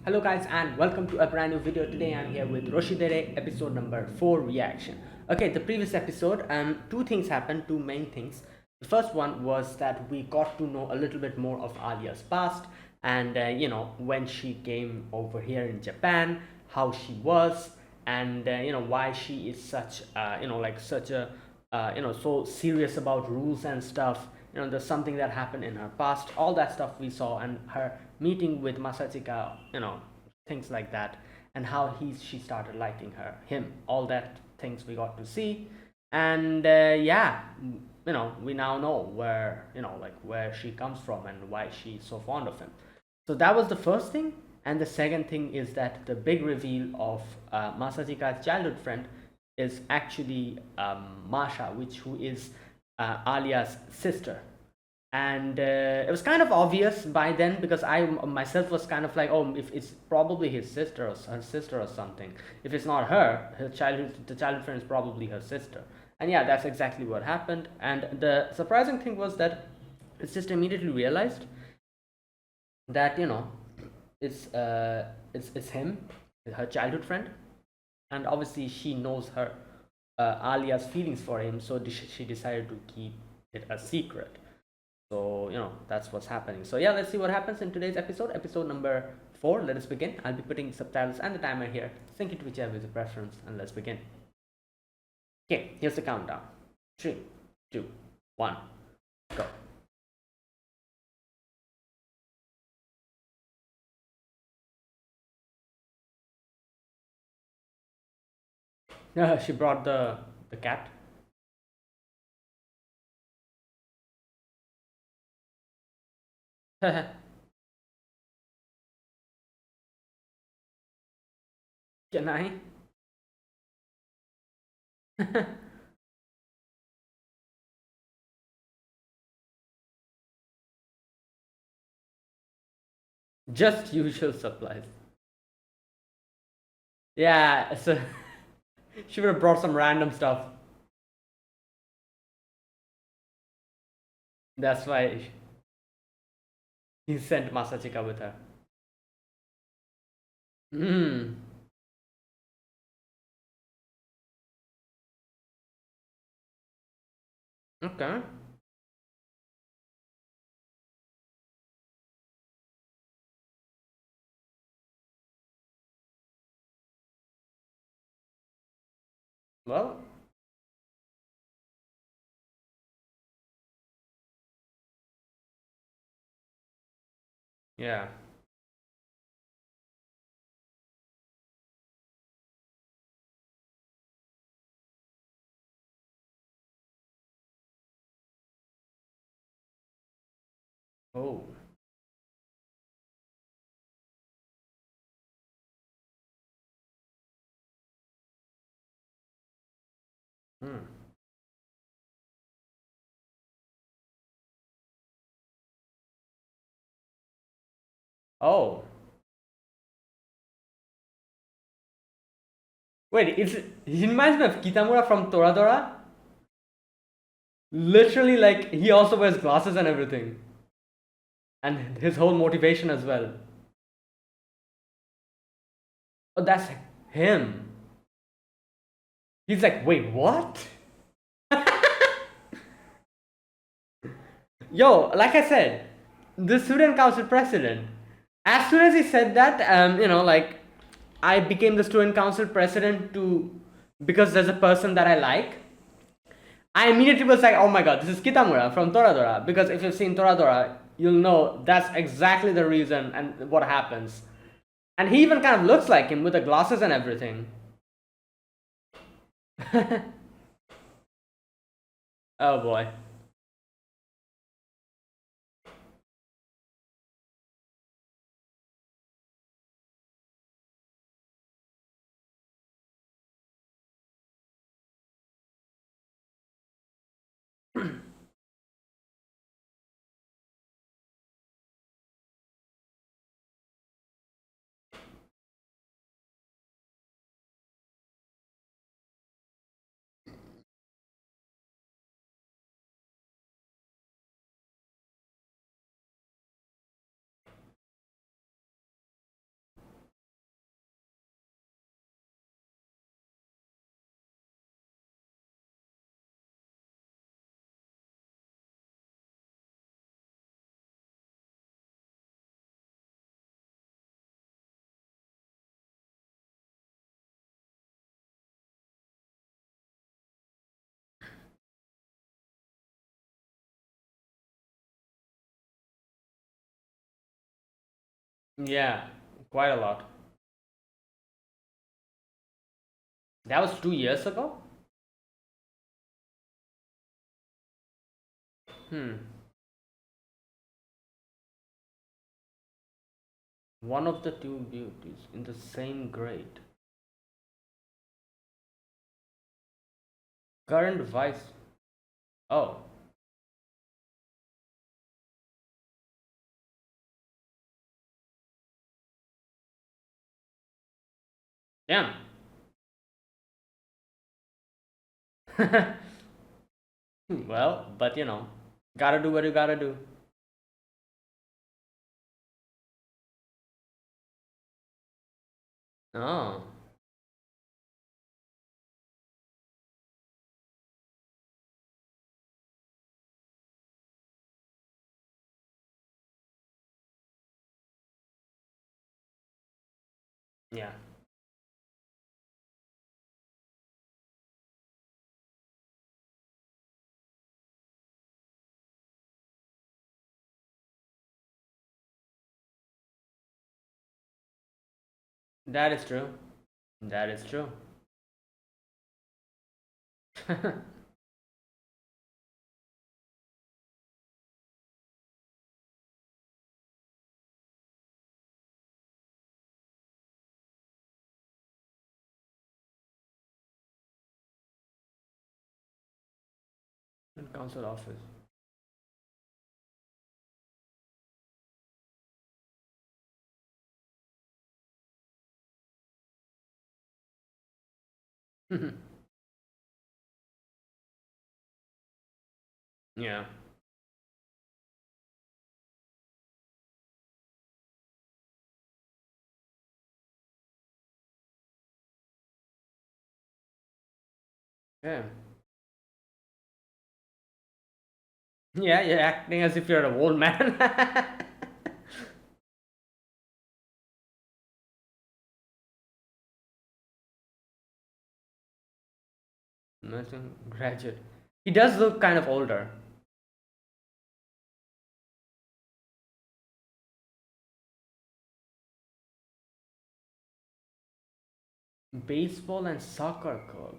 Hello guys and welcome to a brand new video. Today I'm here with Roshidere episode number 4 reaction. Okay, the previous episode, two things happened, two main things. The first one was that we got to know a little bit more of Alya's past and when she came over here in Japan, how she was, and why she is such such a so serious about rules and stuff. There's something that happened in her past, all that stuff we saw, and her meeting with Masachika, things like that, and how she started liking him, all that things we got to see. And yeah, we now know where where she comes from and why she's so fond of him. So that was the first thing. And the second thing is that the big reveal of Masachika's childhood friend is actually Masha, who is Alya's sister. And it was kind of obvious by then, because I myself was kind of like, oh, if it's probably his sister or her sister or something. If it's not her, the childhood friend is probably her sister. And yeah, that's exactly what happened. And the surprising thing was that it's just immediately realized that it's him, her childhood friend. And obviously she knows her Alya's feelings for him, so she decided to keep it a secret. So that's what's happening. So yeah, let's see what happens in today's episode number 4. Let us begin. I'll be putting subtitles and the timer here. Sync it to whichever is your preference, and let's begin. Okay, here's the countdown. 3, 2, 1, go. She brought the cat. Can I? Just usual supplies. Yeah, so she would have brought some random stuff. That's why he sent Masachika with her. Hmm. Okay. Well. Yeah. Oh. Hmm. Oh. Wait, he reminds me of Kitamura from Toradora. Literally, like, he also wears glasses and everything. And his whole motivation as well. Oh, that's him. He's like, wait, what? Yo, like I said, the student council president. As soon as he said that, I became the student council president because there's a person that I like. I immediately was like, oh my god, this is Kitamura from Toradora. Because if you've seen Toradora, you'll know that's exactly the reason and what happens. And he even kind of looks like him with the glasses and everything. Oh boy. Yeah, quite a lot. That was 2 years ago? Hmm. One of the two beauties in the same grade. Current vice. Oh, damn. Well, but gotta do what you gotta do. Oh, yeah. That is true. That is true. In council office. Yeah. Yeah. Yeah, you're acting as if you're an old man. Nothing graduate. He does look kind of older. Baseball and soccer club.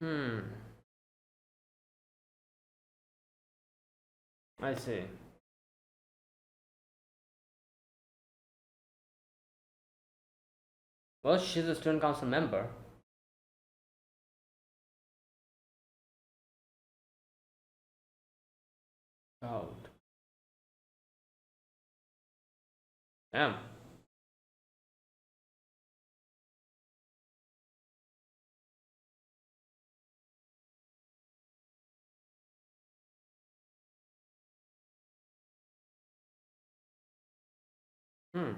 Hmm. I see. Well, she's a student council member. Oh, damn. Hmm.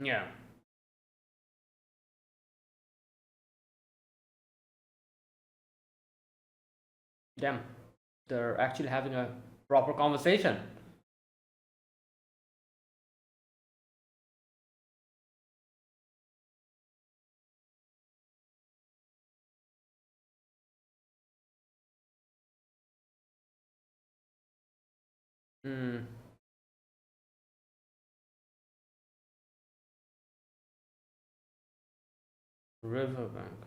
Yeah. Damn. They're actually having a proper conversation. Hmm. Riverbank.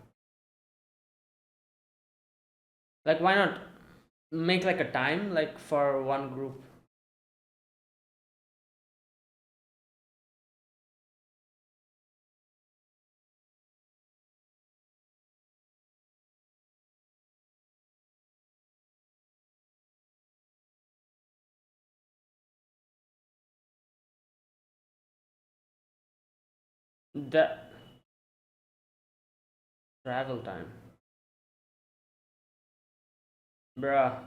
Like, why not make like a time, like for one group? That travel time. Bruh.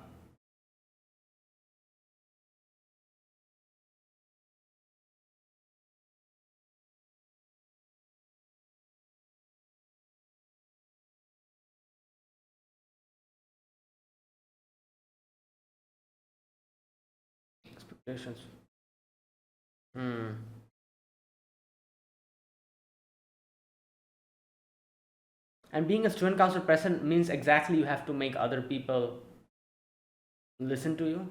Expectations. Hmm. And being a student council president means exactly you have to make other people listen to you.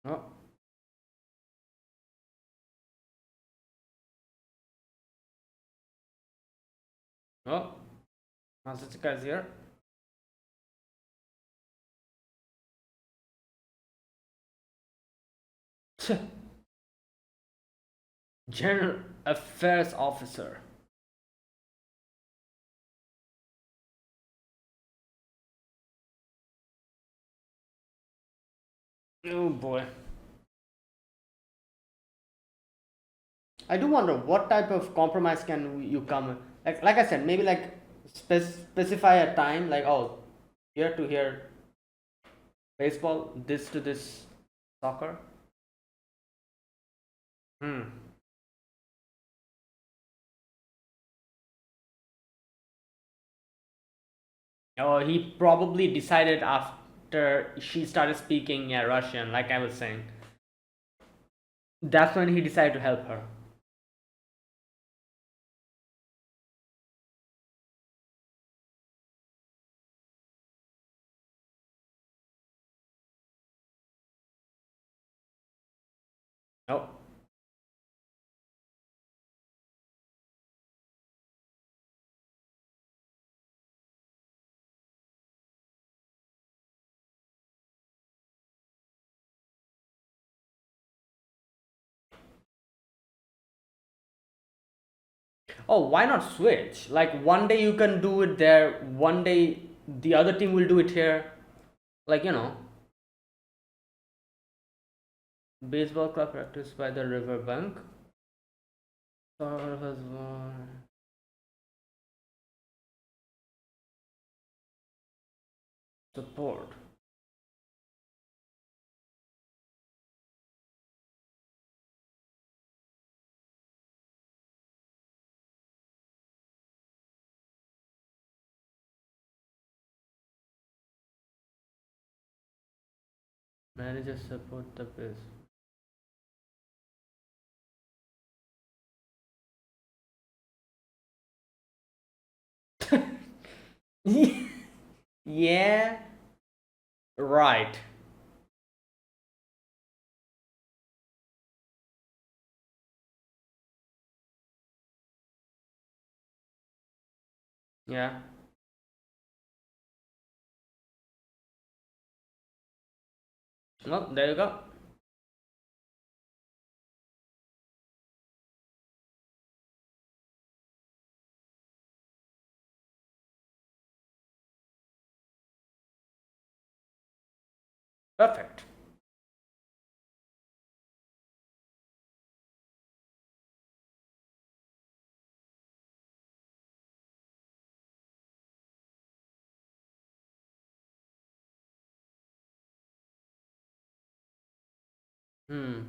Oh, oh, Masachika is here. General Affairs Officer. Oh boy. I do wonder what type of compromise can you come, like I said, maybe like specify a time, like, oh, here to here baseball, this to this soccer. Hmm. Oh, he probably decided after she started speaking, yeah, Russian, like I was saying. That's when he decided to help her. Oh. Oh, why not switch? Like one day you can do it there, one day the other team will do it here. Like, baseball club practice by the riverbank. Sort was support. Manager support the base. Yeah, right. Yeah. Well, there you go. Perfect. Hmm.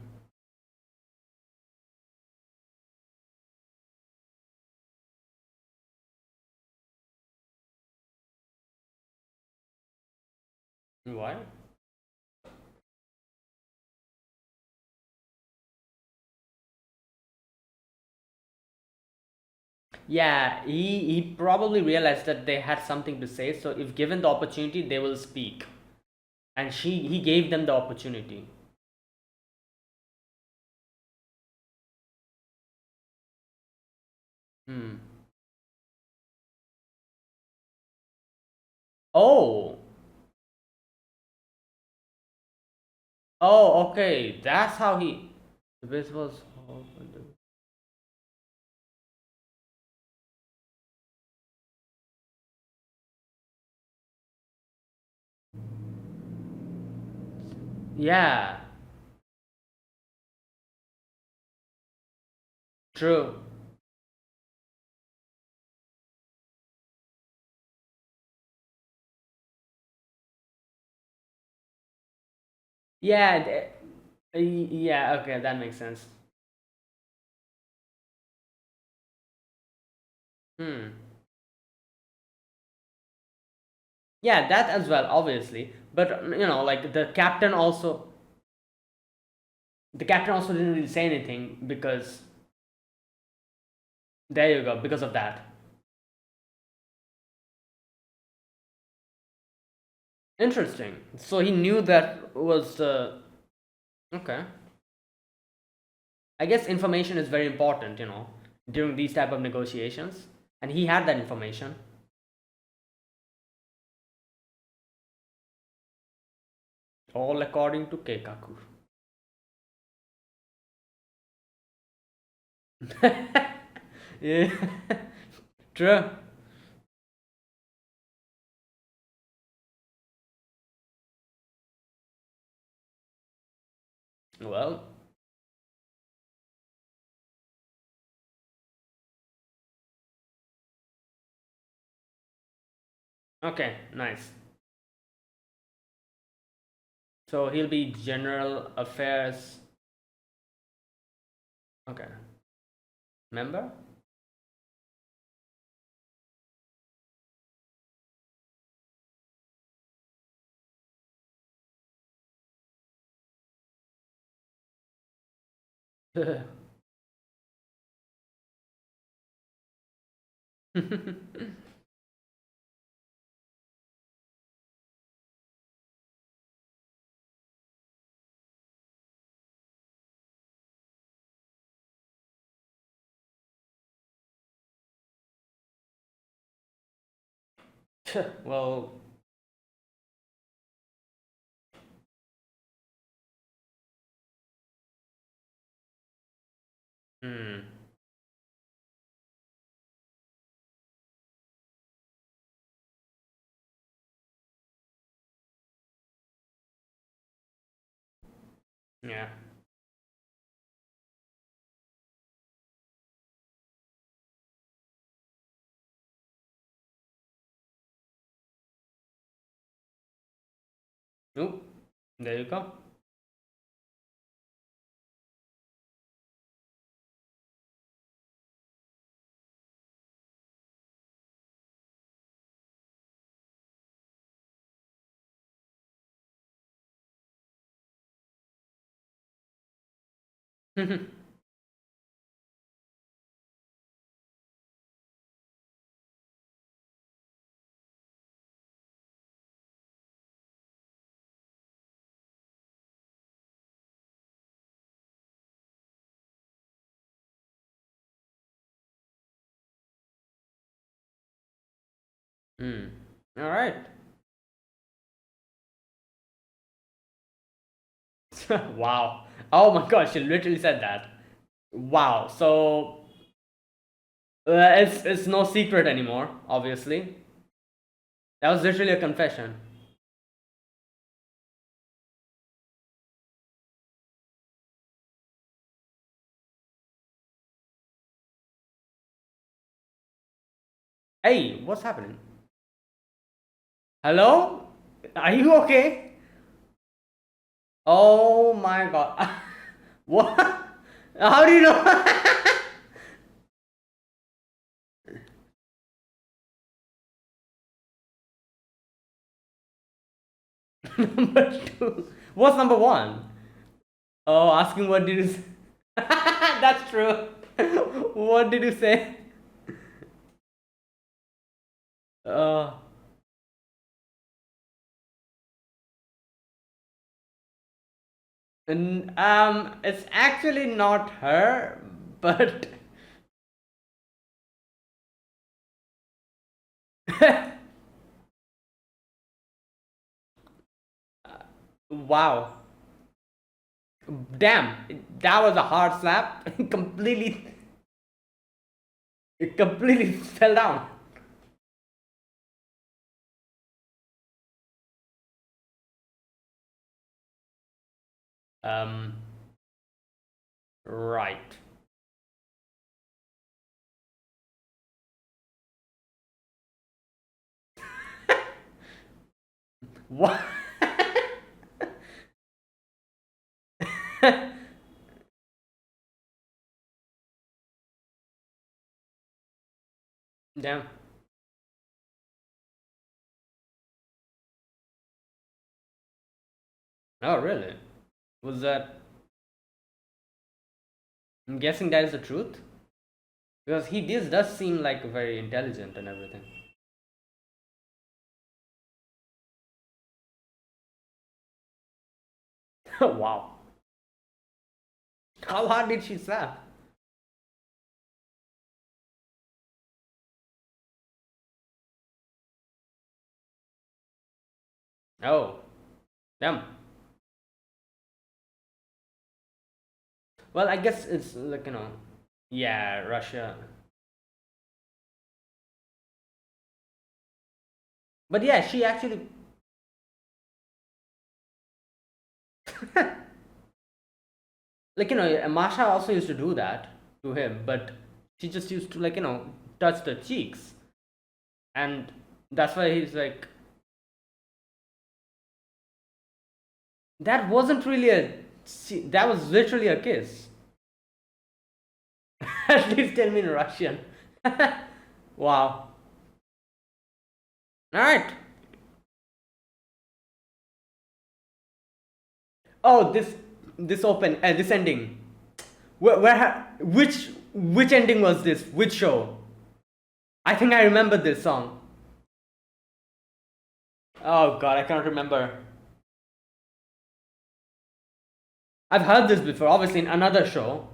Why? Yeah, he probably realized that they had something to say, so if given the opportunity, they will speak. And he gave them the opportunity. Hmm. Oh. Oh, okay. That's how he. The base was. Yeah. True. Yeah, yeah, okay, that makes sense. Hmm. Yeah, that as well, obviously. But like the captain also didn't really say anything because there you go, because of that. Interesting. So he knew that was the okay. I guess information is very important, during these type of negotiations, and he had that information. All according to Keikaku. Yeah, true. Well, okay, nice. So he'll be general affairs. Okay, member. Well, hmm, yeah. Nope. There you go. Hmm. All right. Wow. Oh my gosh, she literally said that. Wow. So it's no secret anymore. Obviously, that was literally a confession. Hey, what's happening? Hello? Are you okay? Oh my god. What? How do you know? Number two. What's number one? Oh, asking what did you say? That's true. What did you say? Uh, it's actually not her, but wow. Damn, that was a hard slap. Completely fell down. Um, right. What? Damn. Oh, really? Was that? I'm guessing that is the truth because he does seem like very intelligent and everything. Wow. How hard did she slap? Oh, damn. Well, I guess it's like, yeah, Russia. But yeah, she actually, like, Masha also used to do that to him, but she just used to, like, touch the cheeks. And that's why he's like, that wasn't really that was literally a kiss. At least tell me in Russian. Wow. All right. Oh, this ending. Which ending was this? Which show? I think I remember this song. Oh God, I can't remember. I've heard this before, obviously in another show.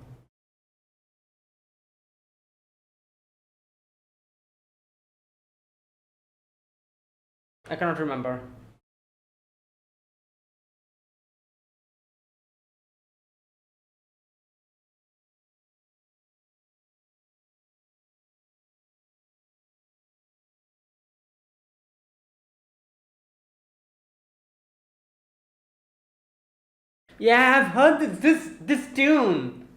I cannot remember. Yeah, I've heard this tune.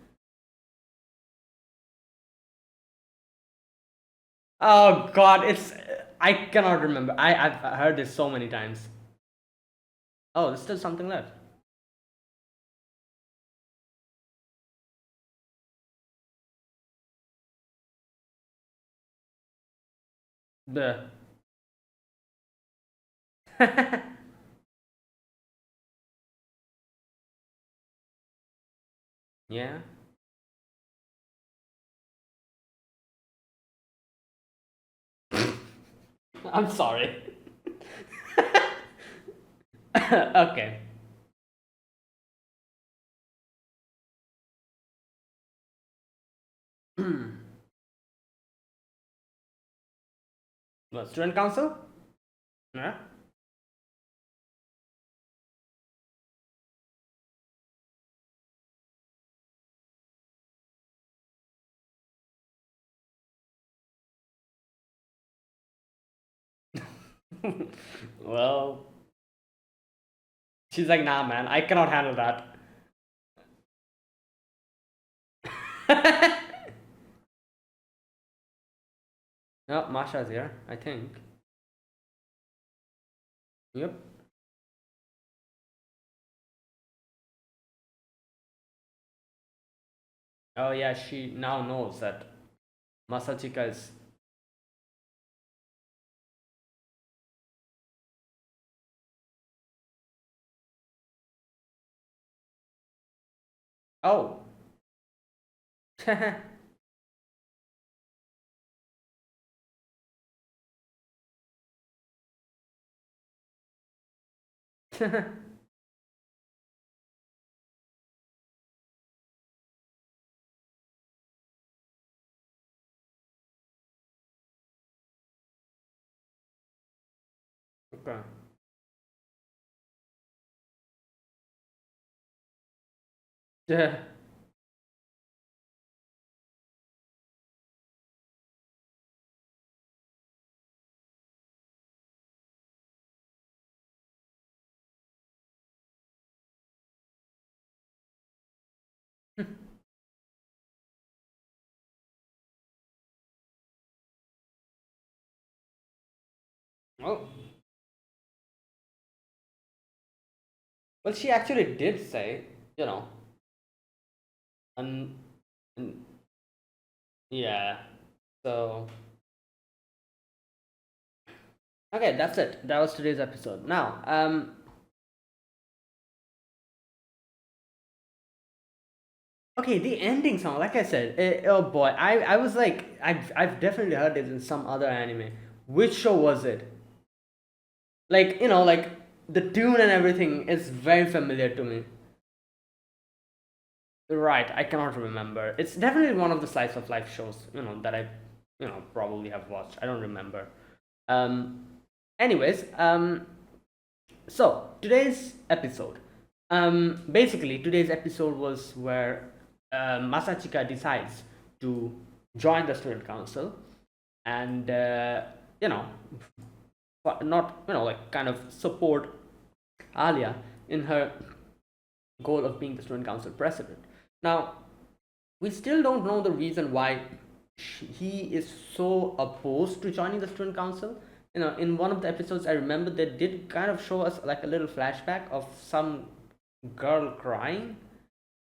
Oh God, I cannot remember. I've heard this so many times. Oh, there's still something left. The yeah. I'm sorry. Okay. What, student council? Yeah. Well, she's like, nah, man, I cannot handle that. No, Masha's here, I think. Yep. Oh yeah, she now knows that Masachika is. Oh. Okay. Yeah. Oh. Well, she actually did say, you know, and yeah. So Okay, that's it. That was today's episode. Now, okay, the ending song, like I said, oh boy, I was like, I've definitely heard this in some other anime. Which show was it? Like, like the tune and everything is very familiar to me. Right, I cannot remember. It's definitely one of the slice of life shows, that I, probably have watched. I don't remember. Um, anyways, so today's episode, basically today's episode was where Masachika decides to join the student council, and you know, not like kind of support Alya in her goal of being the student council president. Now, we still don't know the reason why he is so opposed to joining the student council. In one of the episodes, I remember they did kind of show us like a little flashback of some girl crying,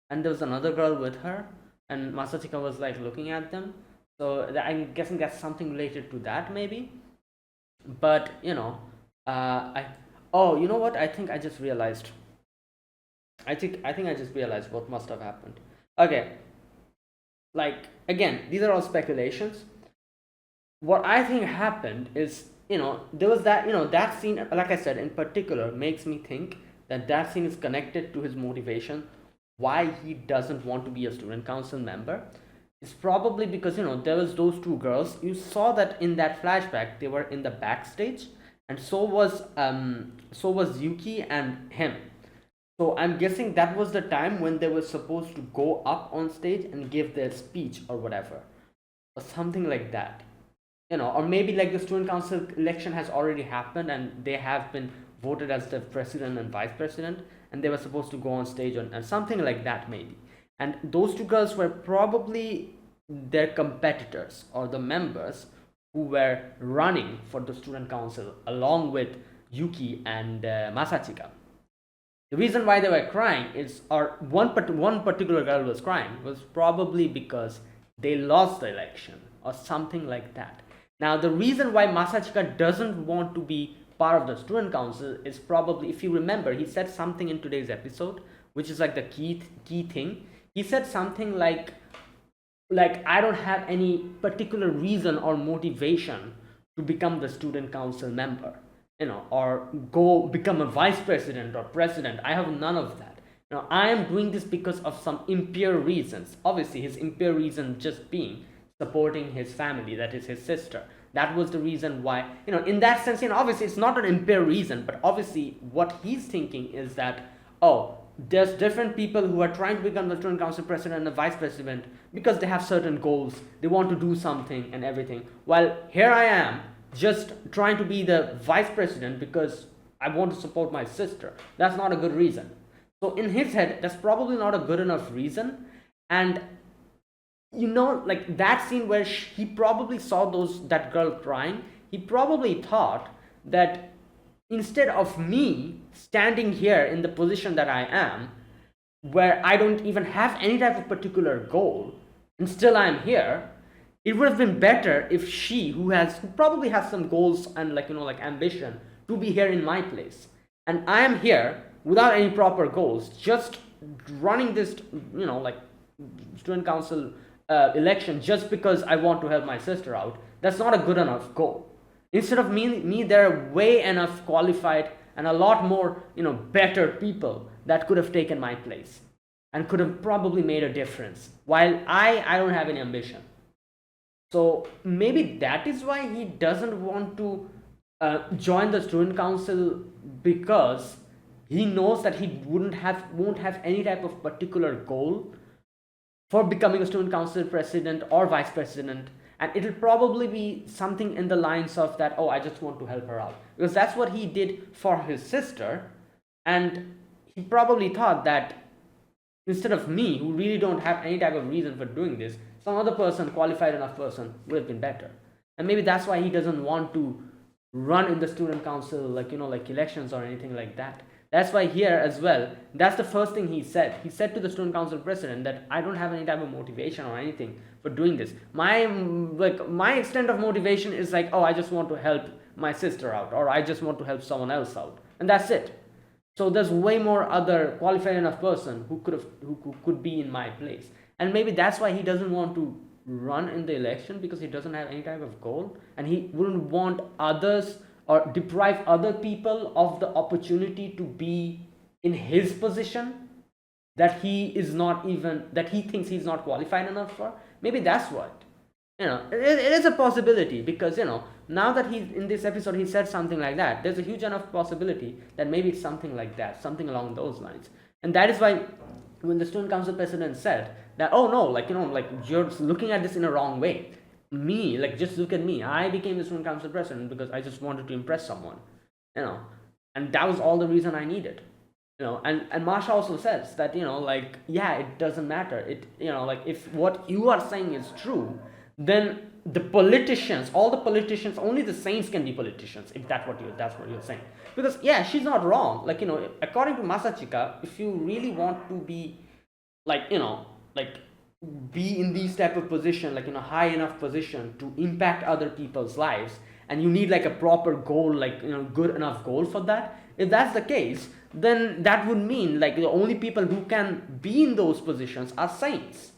and there was another girl with her, and Masachika was like looking at them. So I'm guessing that's something related to that, maybe. But I oh, you know what? I think I just realized what must have happened. Okay, like again, these are all speculations. What I think happened is, there was that, that scene, like I said, in particular, makes me think that that scene is connected to his motivation, why he doesn't want to be a student council member. It's probably because, there was those two girls. You saw that in that flashback, they were in the backstage, and so was Yuki and him. So I'm guessing that was the time when they were supposed to go up on stage and give their speech or whatever, or something like that. Or maybe like the student council election has already happened and they have been voted as the president and vice president, and they were supposed to go on stage and something like that, maybe. And those two girls were probably their competitors or the members who were running for the student council along with Yuki and Masachika. The reason why they were crying is, or one particular girl was crying, was probably because they lost the election or something like that. Now, the reason why Masachika doesn't want to be part of the student council is probably, if you remember, he said something in today's episode, which is like the key thing. He said something like I don't have any particular reason or motivation to become the student council member, or go become a vice president or president. I have none of that. I am doing this because of some impure reasons. Obviously, his impure reason just being supporting his family, that is his sister. That was the reason why, in that sense, obviously it's not an impure reason, but obviously what he's thinking is that, oh, there's different people who are trying to become the student council president and the vice president because they have certain goals, they want to do something and everything, while here I am just trying to be the vice president because I want to support my sister. That's not a good reason. So in his head, that's probably not a good enough reason. And like that scene where he probably saw that girl crying, he probably thought that instead of me standing here in the position that I am, where I don't even have any type of particular goal, and still I'm here, it would have been better if she, who probably has some goals and like ambition, to be here in my place, and I am here without any proper goals, just running this like student council election just because I want to help my sister out. That's not a good enough goal. Instead of me, there are way enough qualified and a lot more better people that could have taken my place and could have probably made a difference, while I don't have any ambition. So maybe that is why he doesn't want to join the student council, because he knows that he won't have any type of particular goal for becoming a student council president or vice president, and it'll probably be something in the lines of that, oh, I just want to help her out, because that's what he did for his sister. And he probably thought that instead of me, who really don't have any type of reason for doing this, some other person, qualified enough person, would have been better. And maybe that's why he doesn't want to run in the student council, like elections or anything like that. That's why here as well, that's the first thing he said. He said to the student council president that I don't have any type of motivation or anything for doing this. My extent of motivation is like, oh, I just want to help my sister out, or I just want to help someone else out, and that's it. So there's way more other qualified enough person who could be in my place, and maybe that's why he doesn't want to run in the election, because he doesn't have any type of goal, and he wouldn't want others or deprive other people of the opportunity to be in his position that he is not even, that he thinks he's not qualified enough for. Maybe that's what, it is a possibility, because now that he's in this episode, he said something like that. There's a huge enough possibility that maybe it's something like that, something along those lines. And that is why when the student council president said that, oh no, like you're looking at this in a wrong way, me, like, just look at me, I became the student council president because I just wanted to impress someone, and that was all the reason I needed. And Masha also says that, like, yeah, it doesn't matter, it, like, if what you are saying is true, then the politicians, all the politicians, only the saints can be politicians, if that's what you're saying. Because yeah, she's not wrong. Like, according to Masachika, if you really want to be, like, like, be in these type of position, like, high enough position to impact other people's lives, and you need like a proper goal, like, good enough goal for that. If that's the case, then that would mean like the only people who can be in those positions are saints.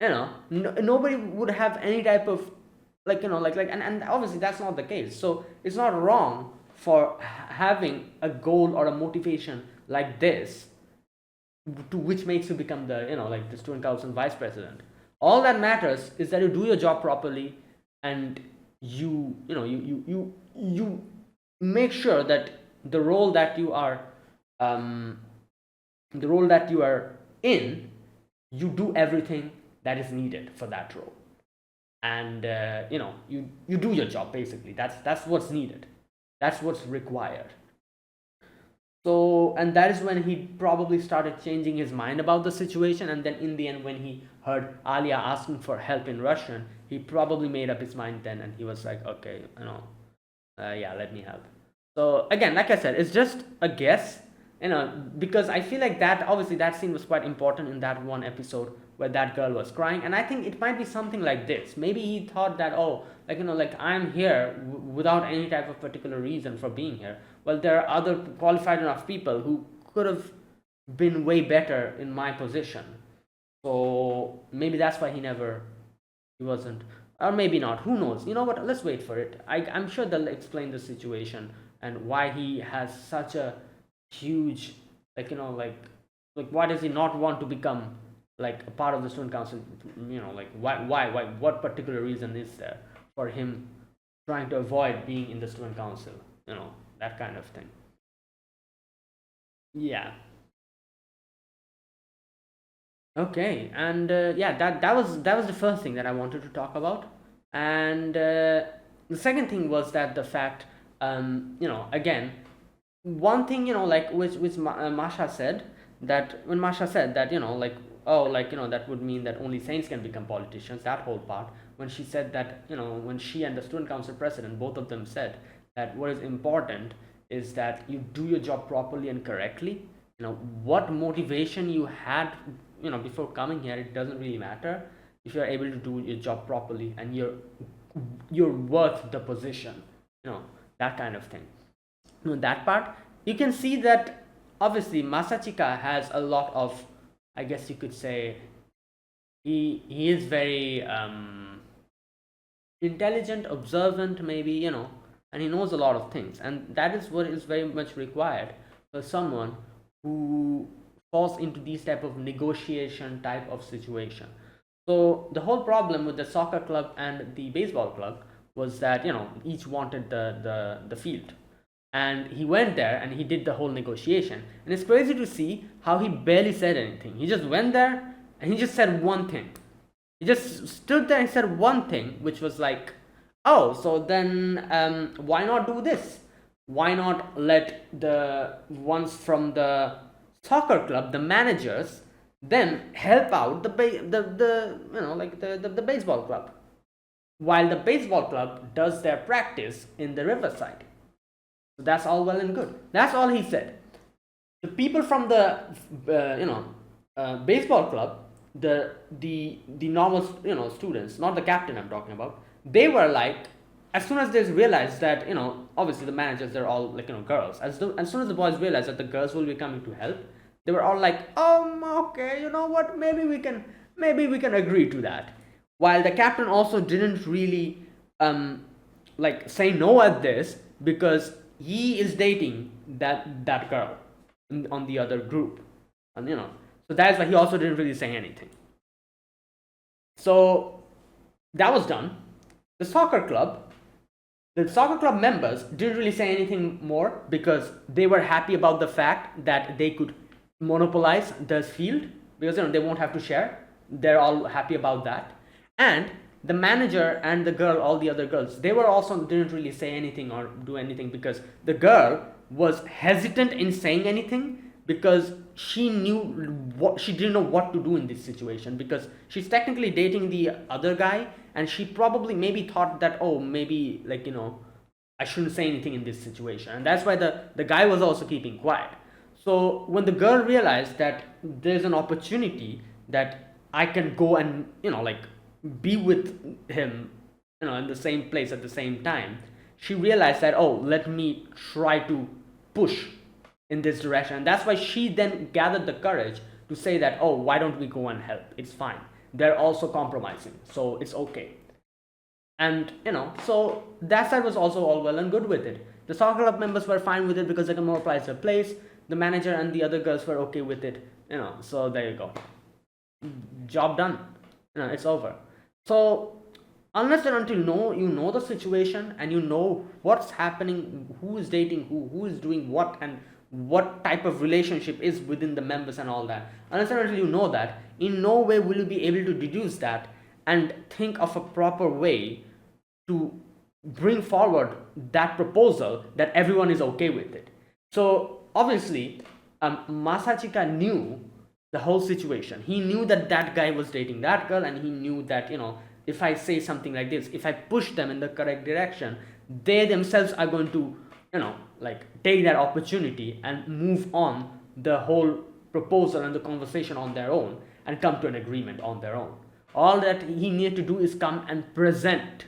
Nobody would have any type of, like, and obviously that's not the case. So it's not wrong for having a goal or a motivation like this, to which makes you become the, like, the student council vice president. All that matters is that you do your job properly, and you make sure that the role that you are in, you do everything that is needed for that role, and you do your job. Basically, that's what's needed, that's what's required. So, and that is when he probably started changing his mind about the situation, and then in the end, when he heard Alya asking for help in Russian, he probably made up his mind then, and he was like, okay, yeah, let me help. So again, like I said, it's just a guess, because I feel like that, obviously that scene was quite important in that one episode where that girl was crying, and I think it might be something like this. Maybe he thought that, oh, like, like, I'm here without any type of particular reason for being here. Well, there are other qualified enough people who could have been way better in my position. So maybe that's why he wasn't, or maybe not, who knows. You know what, let's wait for it. I'm sure they'll explain the situation and why he has such a huge, like, like why does he not want to become like a part of the student council, like, why, what particular reason is there for him trying to avoid being in the student council, that kind of thing. Yeah. Okay, and yeah, that was the first thing that I wanted to talk about. And the second thing was that the fact, again, one thing, like, which Masha said, that when Masha said that, like, oh, like, that would mean that only saints can become politicians, that whole part, when she said that, when she and the student council president, both of them said that what is important is that you do your job properly and correctly. What motivation you had, before coming here, it doesn't really matter if you're able to do your job properly and you're worth the position, that kind of thing. That part, you can see that obviously Masachika has a lot of, I guess you could say, he is very intelligent, observant, maybe, and he knows a lot of things, and that is what is very much required for someone who falls into these type of negotiation type of situation. So the whole problem with the soccer club and the baseball club was that, each wanted the field, and he went there and he did the whole negotiation, and it's crazy to see how he barely said anything. He just went there and he just said one thing. He just stood there and said one thing, which was like, oh, so then why not do this? Why not let the ones from the soccer club, the managers, then help out the baseball club, while the baseball club does their practice in the riverside. So that's all well and good. That's all he said. The people from the baseball club, the normal students, not the captain I'm talking about, they were like, as soon as they realize that, obviously the managers, they're all like, girls. As soon as the boys realize that the girls will be coming to help, they were all like, okay, you know what, maybe we can agree to that. While the captain also didn't really like say no at this, because he is dating that girl on the other group, and so that's why he also didn't really say anything. So that was done. The soccer club the soccer club members didn't really say anything more, because they were happy about the fact that they could monopolize this field, because they won't have to share. They're all happy about that. And the manager and the girl, all the other girls, they were also didn't really say anything or do anything, because the girl was hesitant in saying anything, because she didn't know what to do in this situation, because she's technically dating the other guy, and she probably maybe thought that, oh, maybe, like, I shouldn't say anything in this situation, and that's why the guy was also keeping quiet. So when the girl realized that there's an opportunity that I can go and like be with him, in the same place at the same time, she realized that, oh, let me try to push in this direction. And that's why she then gathered the courage to say that, oh, why don't we go and help? It's fine. They're also compromising, so it's okay. And so that side was also all well and good with it. The soccer club members were fine with it, because they can monopolize their place. The manager and the other girls were okay with it, so there you go. Job done. It's over. So unless and until you know the situation, and you know what's happening, who is dating who is doing what, and what type of relationship is within the members and all that, unless and until you know that, in no way will you be able to deduce that and think of a proper way to bring forward that proposal that everyone is okay with it. So obviously, Masachika knew the whole situation. He knew that that guy was dating that girl, and he knew that, if I say something like this, if I push them in the correct direction, they themselves are going to, like, take that opportunity and move on the whole proposal and the conversation on their own, and come to an agreement on their own. All that he needed to do is come and present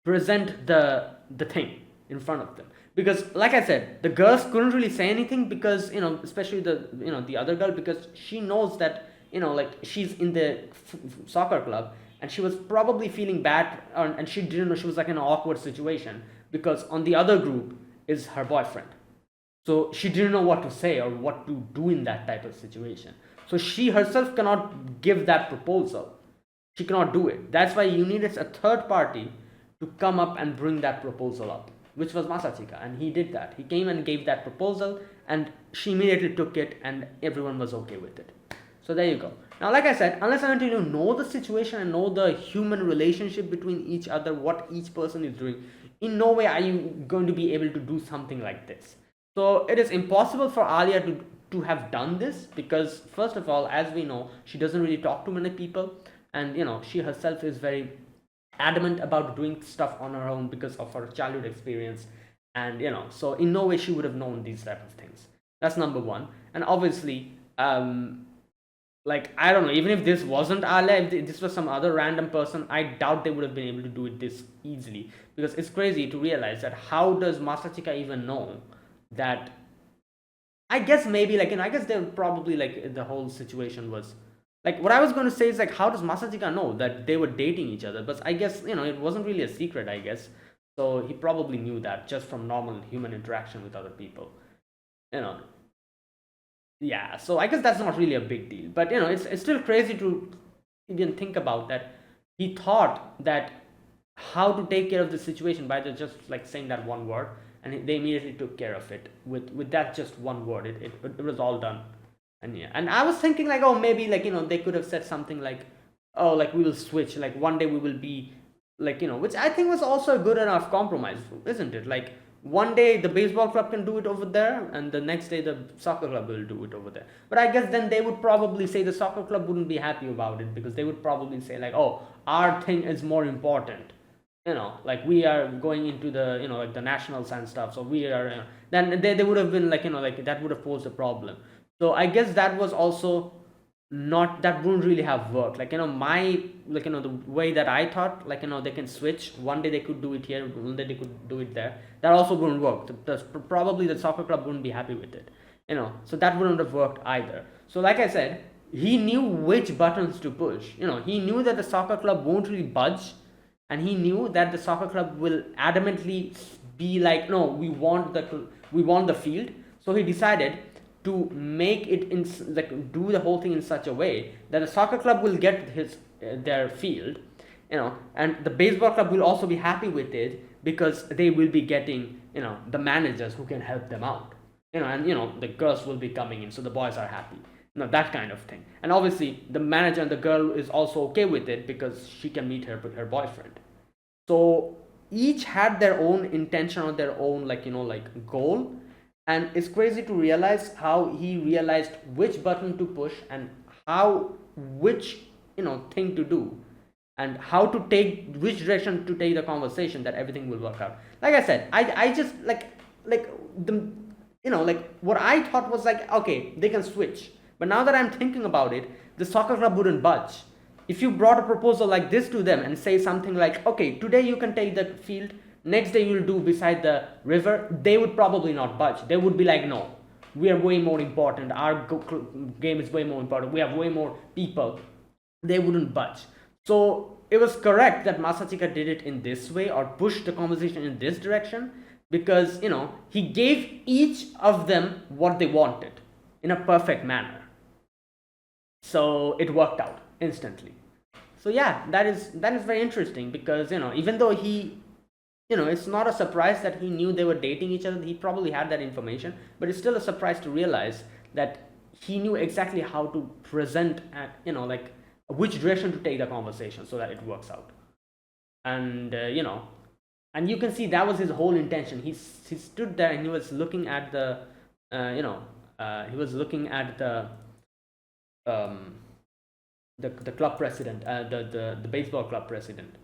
the thing in front of them. Because, like I said, the girls couldn't really say anything, because especially the other girl, because she knows that, like, she's in the soccer club, and she was probably feeling bad, and she didn't know, she was like in an awkward situation, because on the other group is her boyfriend. So she didn't know what to say or what to do in that type of situation. So she herself cannot give that proposal. She cannot do it. That's why you needed a third party to come up and bring that proposal up, which was Masachika, and he did that. He came and gave that proposal, and she immediately took it, and everyone was okay with it. So there you go. Now, like I said, unless and until you know the situation and know the human relationship between each other, what each person is doing, in no way are you going to be able to do something like this. So it is impossible for Alya to have done this, because first of all, as we know, she doesn't really talk to many people, and she herself is very adamant about doing stuff on her own because of her childhood experience, and so in no way she would have known these type of things. That's number one. And obviously, like, I don't know, even if this wasn't Alya, if this was some other random person, I doubt they would have been able to do it this easily, because it's crazy to realize that how does Masachika even know that. I guess maybe, like, I guess they're probably, like, the whole situation was like, what I was going to say is, like, how does Masachika know that they were dating each other? But I guess, it wasn't really a secret, I guess. So he probably knew that just from normal human interaction with other people. Yeah, so I guess that's not really a big deal. But, it's still crazy to even think about that. He thought that how to take care of the situation by just, like, saying that one word, and they immediately took care of it with that just one word. It was all done. And yeah, and I was thinking, like, oh, maybe, like, they could have said something like, oh, like, we will switch, like, one day we will be, like, which I think was also a good enough compromise, isn't it? Like, one day the baseball club can do it over there, and the next day the soccer club will do it over there. But I guess then they would probably say the soccer club wouldn't be happy about it, because they would probably say, like, oh, our thing is more important, like, we are going into the, like, the nationals and stuff, so we are, then they would have been like, like, that would have posed a problem. So I guess that was also not that wouldn't really have worked. Like, my, like, the way that I thought, like, they can switch. One day they could do it here, one day they could do it there. That also wouldn't work. Probably the soccer club wouldn't be happy with it. So that wouldn't have worked either. So like I said, he knew which buttons to push. He knew that the soccer club won't really budge, and he knew that the soccer club will adamantly be like, no, we want the field. So he decided to make it in, like, do the whole thing in such a way that the soccer club will get their field, and the baseball club will also be happy with it, because they will be getting, the managers who can help them out, and the girls will be coming in, so the boys are happy, that kind of thing. And obviously the manager and the girl is also okay with it, because she can meet her boyfriend. So each had their own intention or their own, like goal. And it's crazy to realize how he realized which button to push, and how, which thing to do, and how to take, which direction to take the conversation, that everything will work out. Like I said, I just like the like what I thought was like, okay, they can switch. But now that I'm thinking about it, the soccer club wouldn't budge. If you brought a proposal like this to them and say something like, okay, today you can take the field, next day you'll do beside the river, they would probably not budge. They would be like, no, we are way more important, our game is way more important, we have way more people. They wouldn't budge. So it was correct that Masachika did it in this way, or pushed the conversation in this direction, because he gave each of them what they wanted in a perfect manner. So it worked out instantly. So yeah, that is very interesting, because even though he, it's not a surprise that he knew they were dating each other. He probably had that information, but it's still a surprise to realize that he knew exactly how to present, like, which direction to take the conversation so that it works out. And and you can see that was his whole intention. He stood there and he was looking at the he was looking at um the club president, the baseball club president.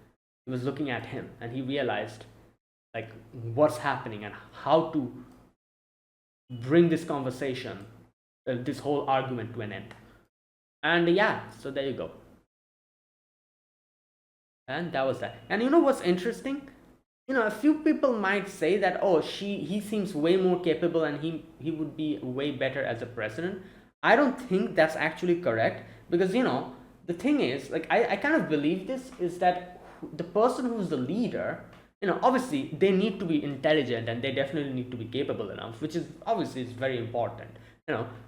He was looking at him, and he realized, like, what's happening and how to bring this conversation, this whole argument, to an end. And yeah, so there you go. And that was that. And what's interesting? A few people might say that, oh, he seems way more capable, and he would be way better as a president. I don't think that's actually correct, because the thing is, like, I kind of believe this is that the person who's the leader, obviously they need to be intelligent, and they definitely need to be capable enough, which is obviously is very important,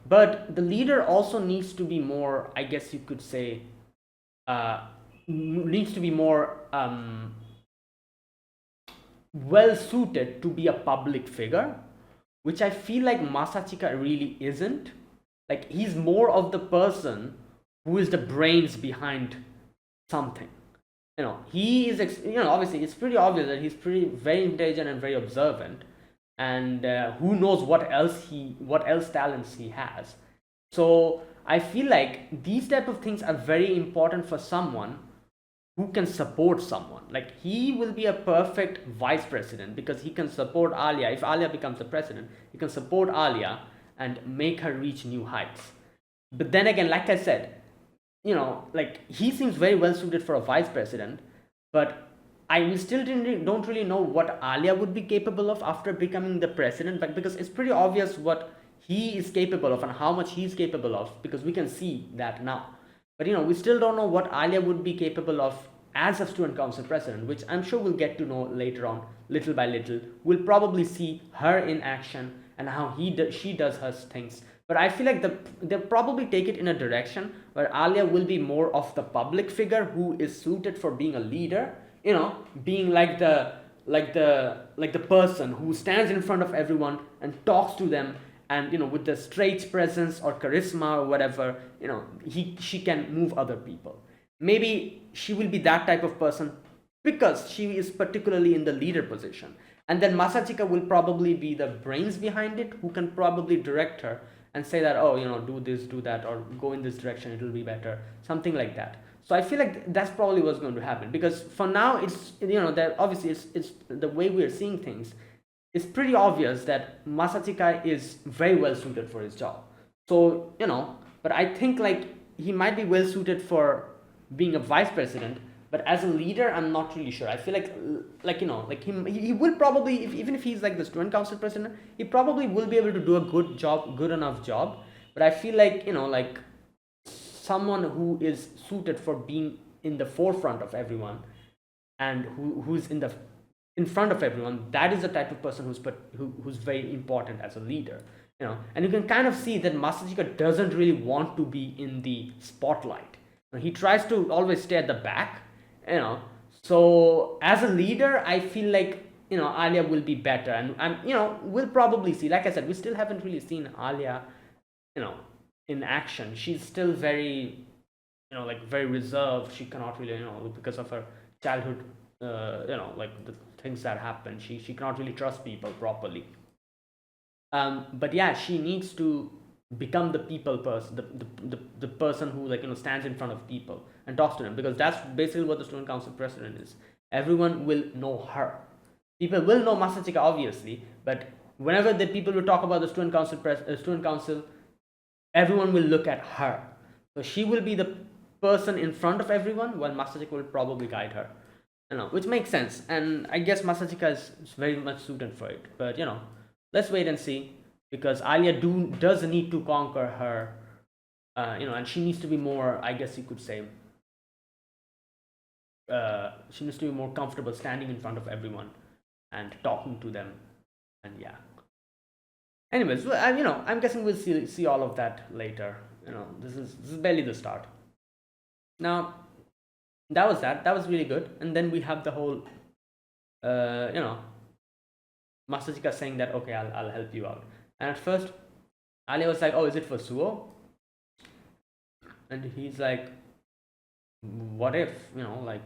but the leader also needs to be more, I guess you could say, needs to be more well suited to be a public figure, which I feel like Masachika really isn't. Like, he's more of the person who is the brains behind something. He is, obviously it's pretty obvious that he's very intelligent and very observant, and who knows what else talents he has. So I feel like these type of things are very important for someone who can support someone. Like, he will be a perfect vice president, because he can support Alya. If Alya becomes the president, he can support Alya and make her reach new heights. But then again, like I said, like, he seems very well suited for a vice president, but we still don't really know what Alya would be capable of after becoming the president, but because it's pretty obvious what he is capable of and how much he's capable of, because we can see that now. But we still don't know what Alya would be capable of as a student council president, which I'm sure we'll get to know later on, little by little. We'll probably see her in action and how she does her things. But I feel like they'll probably take it in a direction where Alya will be more of the public figure who is suited for being a leader, being like the person who stands in front of everyone and talks to them, and with the straight presence or charisma or whatever, she can move other people. Maybe she will be that type of person because she is particularly in the leader position. And then Masachika will probably be the brains behind it, who can probably direct her and say that, oh, do this, do that, or go in this direction, it'll be better, something like that. So I feel like that's probably what's going to happen, because for now it's, that obviously it's the way we're seeing things, it's pretty obvious that Masachika is very well suited for his job. So but I think, like, he might be well suited for being a vice president, but as a leader, I'm not really sure. I feel like like he will probably, even if he's like the student council president, he probably will be able to do a good enough job. But I feel like like someone who is suited for being in the forefront of everyone, and who's in front of everyone, that is the type of person who's very important as a leader. And you can kind of see that Masachika doesn't really want to be in the spotlight. He tries to always stay at the back. So as a leader, I feel like Alya will be better, and we'll probably see. Like I said, we still haven't really seen Alya in action. She's still very like very reserved. She cannot really because of her childhood, like the things that happen, she cannot really trust people properly. But yeah, she needs to become the people person, the person who like stands in front of people and talks to them, because that's basically what the student council president is. Everyone will know her. People will know Masachika obviously, but whenever the people will talk about the student council, everyone will look at her. So she will be the person in front of everyone, while Masachika will probably guide her. Which makes sense, and I guess Masachika is very much suited for it. But let's wait and see, because Alya does need to conquer her, and she needs to be more, I guess you could say, she needs to be more comfortable standing in front of everyone and talking to them, and yeah. Anyways, well, I'm guessing we'll see all of that later. This is barely the start. Now, that was really good, and then we have the whole, Masachika saying that okay, I'll help you out. And at first, Alya was like, "Oh, is it for Suo?" And he's like, "What if like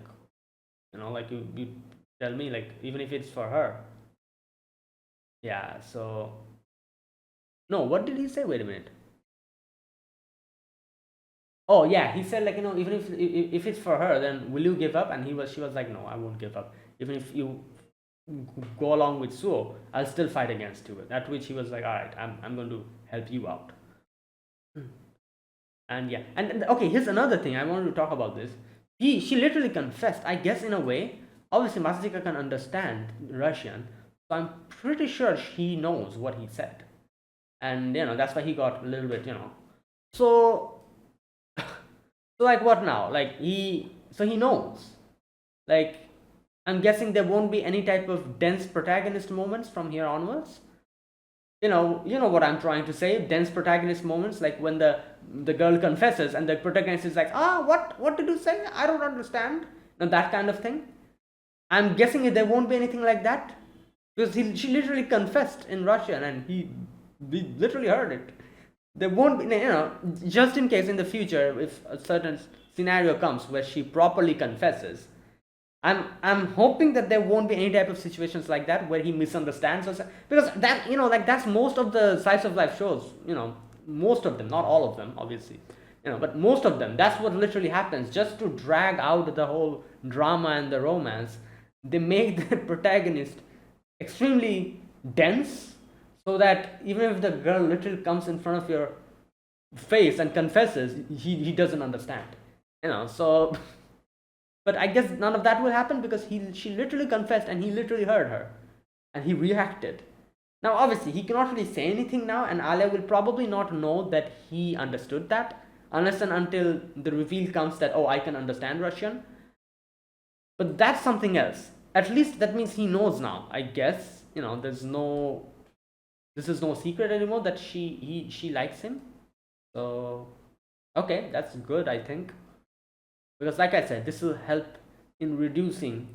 you tell me, like, even if it's for her." Yeah. So no, what did he say? Wait a minute. Oh yeah, he said like even if it's for her, then will you give up? And she was like, "No, I won't give up. Even if you go along with Suo, I'll still fight against you." At which he was like, "All right, I'm going to help you out." And yeah, and okay, here's another thing I wanted to talk about. This, she literally confessed. I guess in a way, obviously Masachika can understand Russian, so I'm pretty sure he knows what he said, and that's why he got a little bit so. So like what now? Like he knows. Like I'm guessing there won't be any type of dense protagonist moments from here onwards. You know what I'm trying to say. Dense protagonist moments, like when the girl confesses and the protagonist is like, what did you say? I don't understand. And that kind of thing. I'm guessing there won't be anything like that, because she literally confessed in Russian and we literally heard it. There won't be, just in case in the future, if a certain scenario comes where she properly confesses, I'm hoping that there won't be any type of situations like that where he misunderstands us, because that like that's most of the slice of life shows. Most of them, not all of them obviously, but most of them, that's what literally happens. Just to drag out the whole drama and the romance, they make the protagonist extremely dense, so that even if the girl literally comes in front of your face and confesses, he doesn't understand. So but I guess none of that will happen, because she literally confessed and he literally heard her and he reacted. Now obviously he cannot really say anything now, and Alya will probably not know that he understood that, unless and until the reveal comes that, oh, I can understand Russian. But that's something else. At least that means he knows now, I guess. This is no secret anymore that she likes him. So okay, that's good, I think, because like I said, this will help in reducing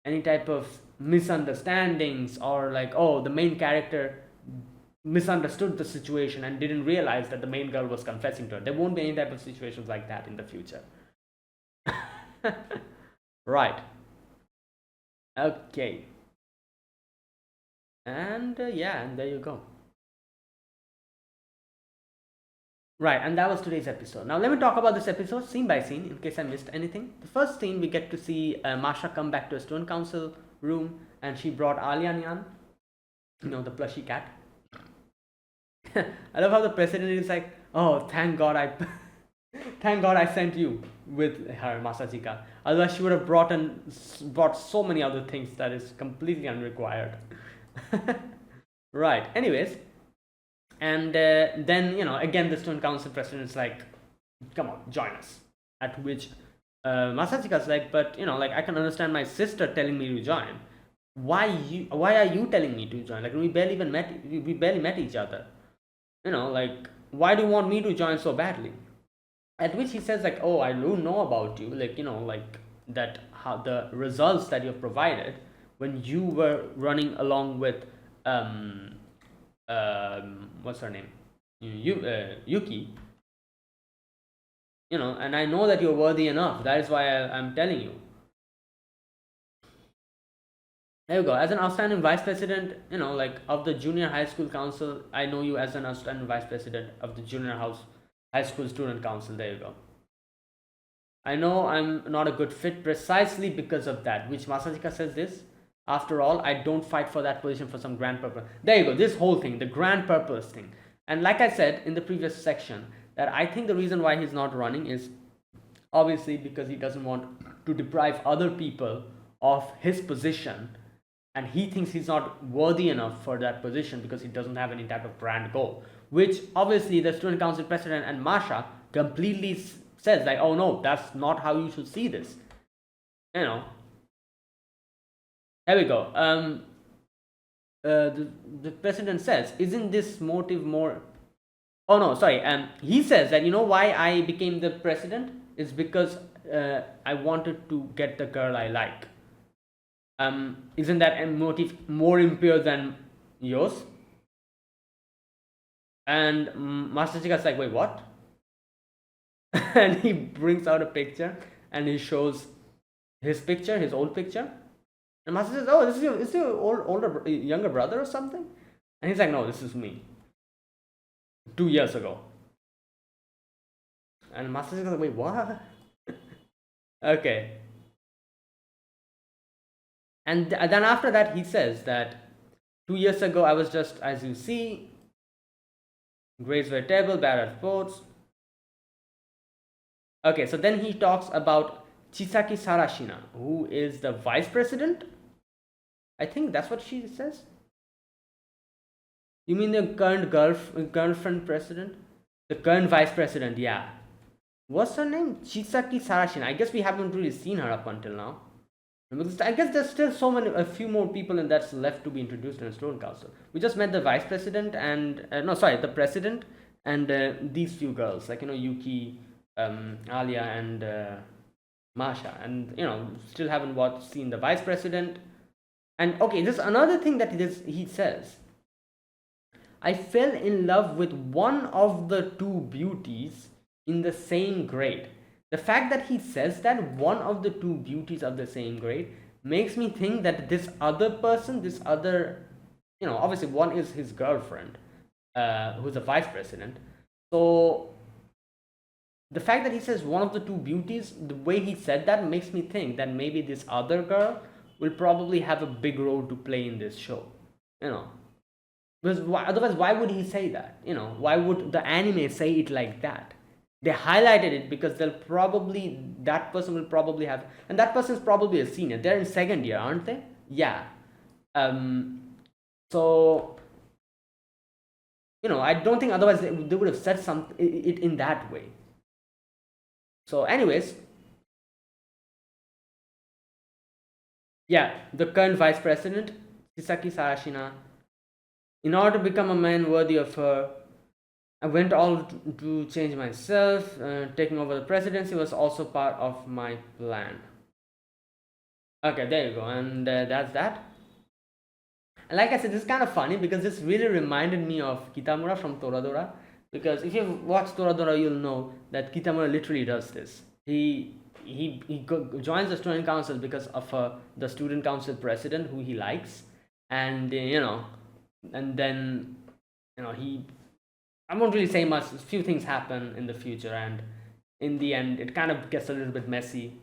any type of misunderstandings, or like, oh, the main character misunderstood the situation and didn't realize that the main girl was confessing to her. There won't be any type of situations like that in the future. Right. Okay. And yeah, and there you go. Right, and that was today's episode. Now let me talk about this episode scene by scene in case I missed anything. The first scene, we get to see Masha come back to a student council room, and she brought Alya, the plushy cat. I love how the president is like, "Oh, thank God thank God I sent you with her, Masachika. Otherwise, she would have brought so many other things that is completely unrequired. Right. Anyways, and then again the student council president is like, come on, join us. At which Masachika's like, but like, I can understand my sister telling me to join. Why are you telling me to join? Like, we barely met each other. Like, why do you want me to join so badly? At which he says like, oh, I do know about you, like, like that, how the results that you've provided when you were running along with what's her name, Yuki, and I know that you're worthy enough. That is why I'm telling you. There you go. As an outstanding vice president, like, of the junior high school council, I know you as an outstanding vice president of the junior high school student council. There you go. I know I'm not a good fit precisely because of that. Which Masachika says this. After all, I don't fight for that position for some grand purpose. There you go. This whole thing, the grand purpose thing. And like I said in the previous section, that I think the reason why he's not running is obviously because he doesn't want to deprive other people of his position, and he thinks he's not worthy enough for that position because he doesn't have any type of grand goal, which obviously the student council president and Masha completely says like, oh no, that's not how you should see this. There we go. The president says, isn't this motive more... Oh no, sorry. He says that, why I became the president is because I wanted to get the girl I like. Isn't that a motive more impure than yours? And Master Chica's like, wait, what? And he brings out a picture and he shows his picture, his old picture. And Master says, oh, this is your younger brother or something? And he's like, no, this is me. 2 years ago. And Master says, wait, what? Okay. And then after that, he says that 2 years ago, I was just, as you see, grades were terrible, bad at sports. Okay, so then he talks about Chisaki Sarashina, who is the vice president. I think that's what she says. You mean the current girlfriend president? The current vice president, yeah. What's her name? Chisaki Sarashina. I guess we haven't really seen her up until now. Because I guess there's still a few more people and that's left to be introduced in the student council. We just met the vice president and the president and these few girls, like Yuki, Alya, and Masha, and still haven't seen the vice president. And okay, this is another thing that he says. I fell in love with one of the two beauties in the same grade. The fact that he says that one of the two beauties of the same grade makes me think that this other person, obviously one is his girlfriend, who's a vice president. So the fact that he says one of the two beauties, the way he said that makes me think that maybe this other girl will probably have a big role to play in this show. Because otherwise, why would he say that? Why would the anime say it like that? They highlighted it because that person will probably have, and that person is probably a senior. They're in second year, aren't they? Yeah. So, I don't think otherwise they would have said it in that way. So anyways, yeah, the current vice president, Chisaki Sarashina, in order to become a man worthy of her, I went all to change myself. Taking over the presidency was also part of my plan. Okay, there you go. And that's that. And like I said, this is kind of funny because this really reminded me of Kitamura from Toradora. Because if you've watched Toradora, you'll know that Kitamura literally does this. He joins the student council because of the student council president who he likes. And, and then, I won't really say much. A few things happen in the future, and in the end, it kind of gets a little bit messy.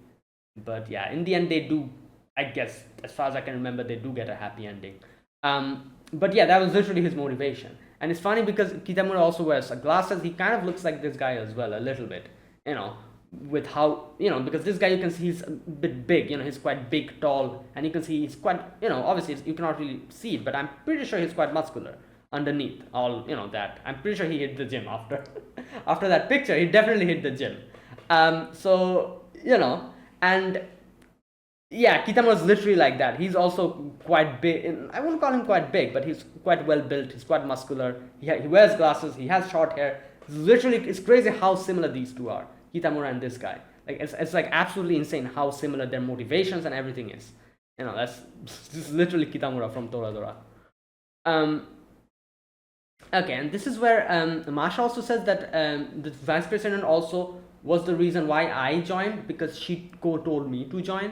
But yeah, in the end, they do, I guess, as far as I can remember, they do get a happy ending. But yeah, that was literally his motivation. And it's funny because Kitamura also wears glasses. He kind of looks like this guy as well, a little bit. you know, with how, because this guy, you can see he's a bit big, he's quite big, tall, and you can see he's quite, obviously you cannot really see it, but I'm pretty sure he's quite muscular underneath all, that. I'm pretty sure he hit the gym after after that picture. He definitely hit the gym. So, and yeah, Kitamura's literally like that. He's also quite big. I wouldn't call him quite big, but he's quite well built. He's quite muscular. He wears glasses. He has short hair. It's crazy how similar these two are, Kitamura and this guy. Like it's like absolutely insane how similar their motivations and everything is. That's this is literally Kitamura from Toradora. Okay, and this is where Masha also says that the vice president also was the reason why I joined, because she told me to join.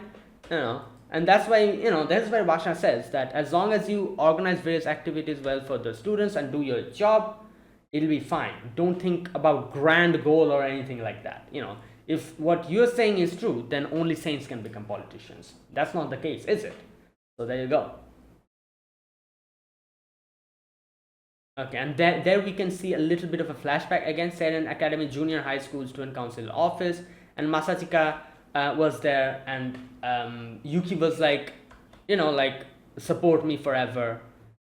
And that's why, that's why Vasha says that as long as you organize various activities well for the students and do your job, it'll be fine. Don't think about grand goal or anything like that. If what you're saying is true, then only saints can become politicians. That's not the case, is it? So there you go. Okay, and there we can see a little bit of a flashback again. Seiren Academy Junior High School Student Council office, and Masachika was there, and Yuki was like, like, support me forever,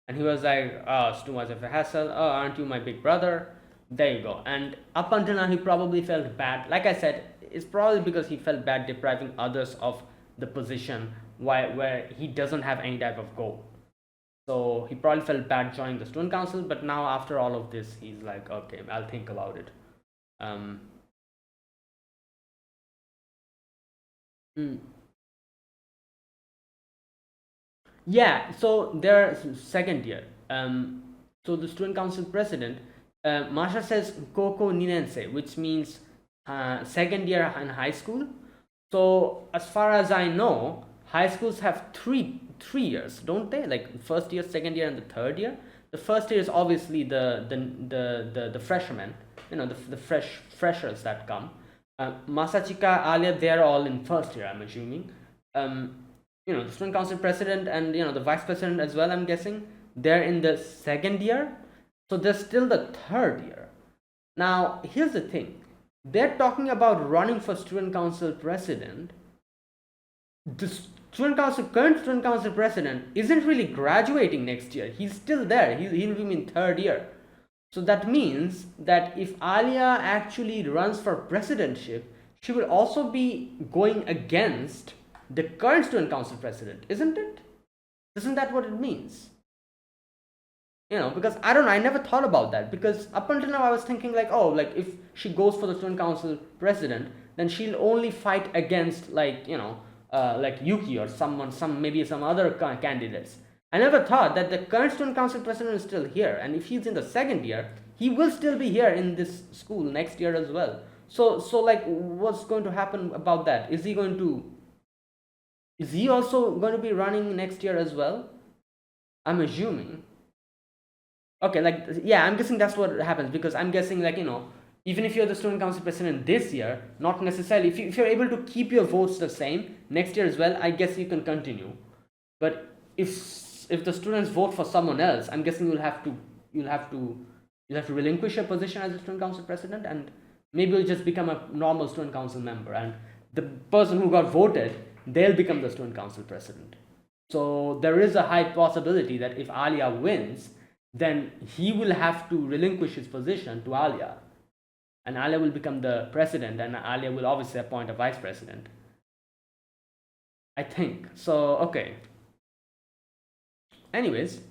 and he was like, oh, it's too much of a hassle. Oh, aren't you my big brother? There you go. And up until now, he probably felt bad. Like I said, it's probably because he felt bad depriving others of the position where he doesn't have any type of goal. So he probably felt bad joining the student council, but now after all of this, he's like, okay, I'll think about it. Yeah, so they're second year. So the student council president, Masha says Koko Ninense, which means second year in high school. So as far as I know, high schools have three years, don't they? Like first year, second year, and the third year. The first year is obviously the freshmen, the freshers that come. Masachika, Alya, they're all in first year, I'm assuming. The student council president and the vice president as well, I'm guessing, they're in the second year. So they're still the third year. Now here's the thing, they're talking about running for student council president. The current student council president isn't really graduating next year. He's still there. He'll be in third year. So that means that if Alya actually runs for presidentship, she will also be going against the current student council president, isn't it? Isn't that what it means? Because I don't know, I never thought about that, because up until now I was thinking like, oh, like if she goes for the student council president, then she'll only fight against like Yuki or maybe some other candidates. I never thought that the current student council president is still here, and if he's in the second year, he will still be here in this school next year as well. So like, what's going to happen about that? Is he also going to be running next year as well? I'm assuming. Okay, like, yeah, I'm guessing that's what happens, because I'm guessing like, even if you're the student council president this year, not necessarily, if you're able to keep your votes the same next year as well, I guess you can continue. But if the students vote for someone else, I'm guessing you'll have to relinquish your position as a student council president, and maybe you'll just become a normal student council member, and the person who got voted, they'll become the student council president. So there is a high possibility that if Alya wins, then he will have to relinquish his position to Alya, and Alya will become the president, and Alya will obviously appoint a vice president, I think. So okay, anyways,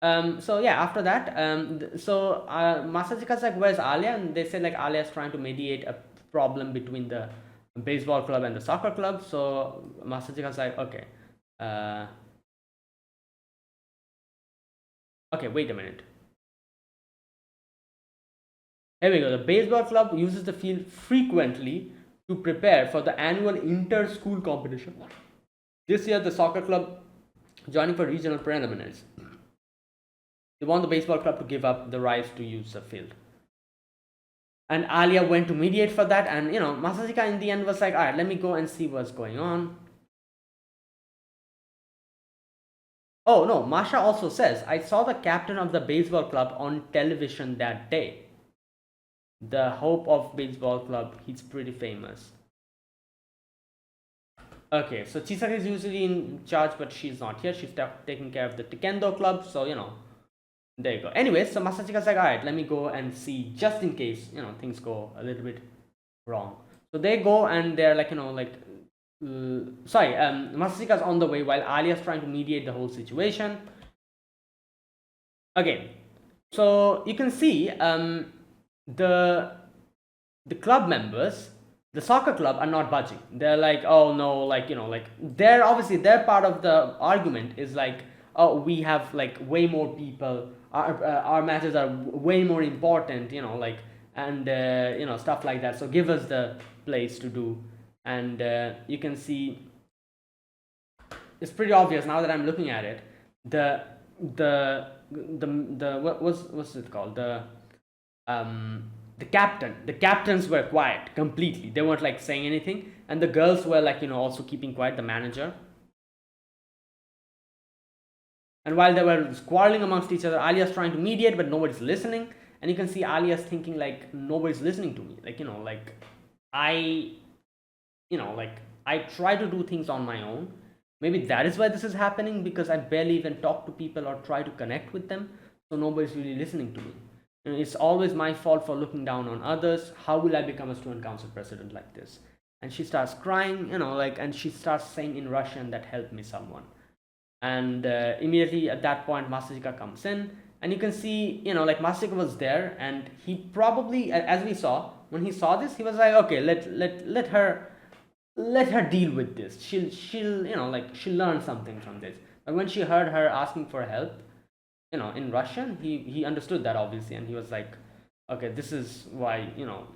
so yeah, after that, Masachika's like, where's Alya? And they say like Alya is trying to mediate a problem between the baseball club and the soccer club. So Masachika's like, okay, okay, wait a minute. Here we go. The baseball club uses the field frequently to prepare for the annual inter-school competition. This year, the soccer club joining for regional preliminaries. They want the baseball club to give up the rights to use the field. And Alya went to mediate for that, and Masachika in the end was like, alright, let me go and see what's going on. Oh no, Masha also says, I saw the captain of the baseball club on television that day. The hope of baseball club. He's pretty famous. Okay, so Chisaka is usually in charge, but she's not here. She's taking care of the Taekwondo club, so there you go. Anyways, so Masachika's like, alright, let me go and see, just in case things go a little bit wrong. So they go and they're like, Masachika's on the way while Alya's trying to mediate the whole situation. Okay, so you can see the club members, the soccer club, are not budging. They're like, oh no, they're obviously, their part of the argument is like, oh, we have like way more people, our matches are way more important, and stuff like that, so give us the place to do. And you can see it's pretty obvious now that I'm looking at it. The what's it called, the captains were quiet completely. They weren't like saying anything, and the girls were like also keeping quiet, the manager. And while they were quarreling amongst each other, Alya's trying to mediate, but nobody's listening. And you can see Alya's thinking like, nobody's listening to me. I try to do things on my own. Maybe that is why this is happening, because I barely even talk to people or try to connect with them. So nobody's really listening to me. It's always my fault for looking down on others. How will I become a student council president like this? And she starts crying, and she starts saying in Russian that help me someone. And immediately at that point, Masachika comes in, and you can see, Masachika was there, and he probably, as we saw, when he saw this, he was like, okay, let her deal with this. She'll learn something from this. But when she heard her asking for help, in Russian, he understood that obviously, and he was like, okay, this is why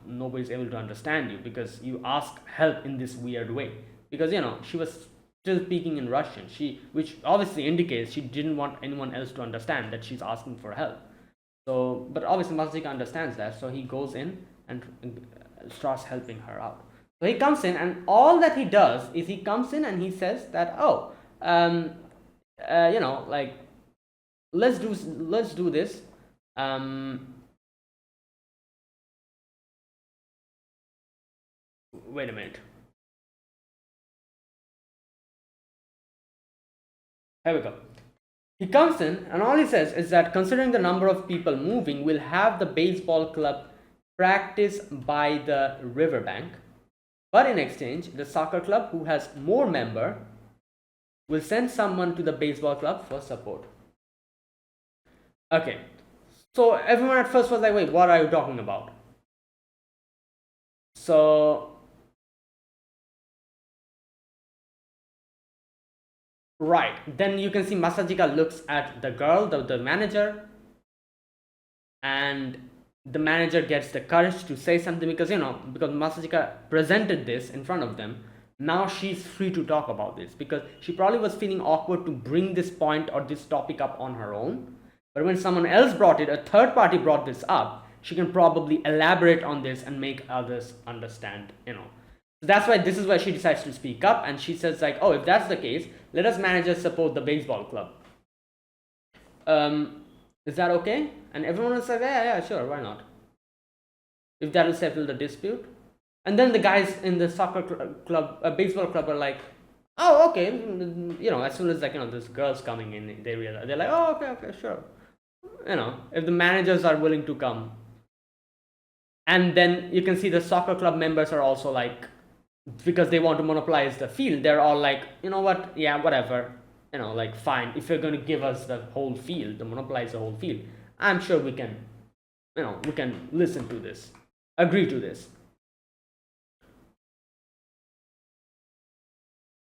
nobody's able to understand you, because you ask help in this weird way. Because she was still speaking in Russian, which obviously indicates she didn't want anyone else to understand that she's asking for help. So, but obviously Masachika understands that, so he goes in and starts helping her out. So he comes in, and all that he does is he comes in and he says that, oh, let's do this. Wait a minute. Here we go. He comes in, and all he says is that considering the number of people moving, we'll have the baseball club practice by the riverbank. But in exchange, the soccer club, who has more members, will send someone to the baseball club for support. Okay, so everyone at first was like, wait, what are you talking about? So right, then you can see Masachika looks at the girl, the manager, and the manager gets the courage to say something, because because Masachika presented this in front of them. Now she's free to talk about this, because she probably was feeling awkward to bring this point or this topic up on her own. But when someone else brought it, a third party brought this up, she can probably elaborate on this and make others understand, So that's why this is why she decides to speak up, and she says like, oh, if that's the case, let us managers support the baseball club. Is that okay? And everyone is like, yeah, sure, why not? If that will settle the dispute. And then the guys in the soccer club, baseball club, are like, oh, okay. As soon as this girl's coming in, they realize, they're like, oh, okay, sure. If the managers are willing to come. And then you can see the soccer club members are also like, because they want to monopolize the field, they're all like, you know what, yeah, whatever, fine, if you're going to give us the whole field, to monopolize the whole field, I'm sure we can listen to this, agree to this.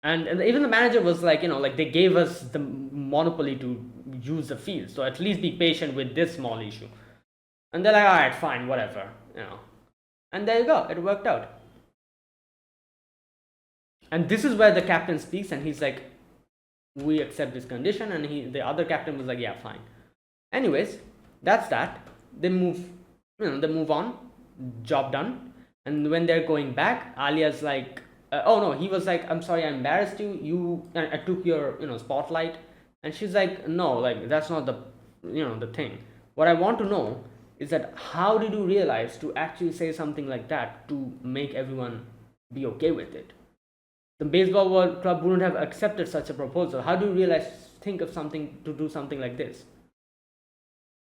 And even the manager was like, they gave us the monopoly to use the field, so at least be patient with this small issue. And they're like, all right, fine, whatever, and there you go, it worked out. And this is where the captain speaks, and he's like, we accept this condition, and the other captain was like, yeah, fine. Anyways, that's that. They move on, job done. And when they're going back, Alya's like, oh no, he was like, I'm sorry, I embarrassed you, I took your spotlight. And she's like, no, like that's not the the thing. What I want to know is that how did you realize to actually say something like that to make everyone be okay with it? The baseball world club wouldn't have accepted such a proposal. How do you realize think of something to do something like this?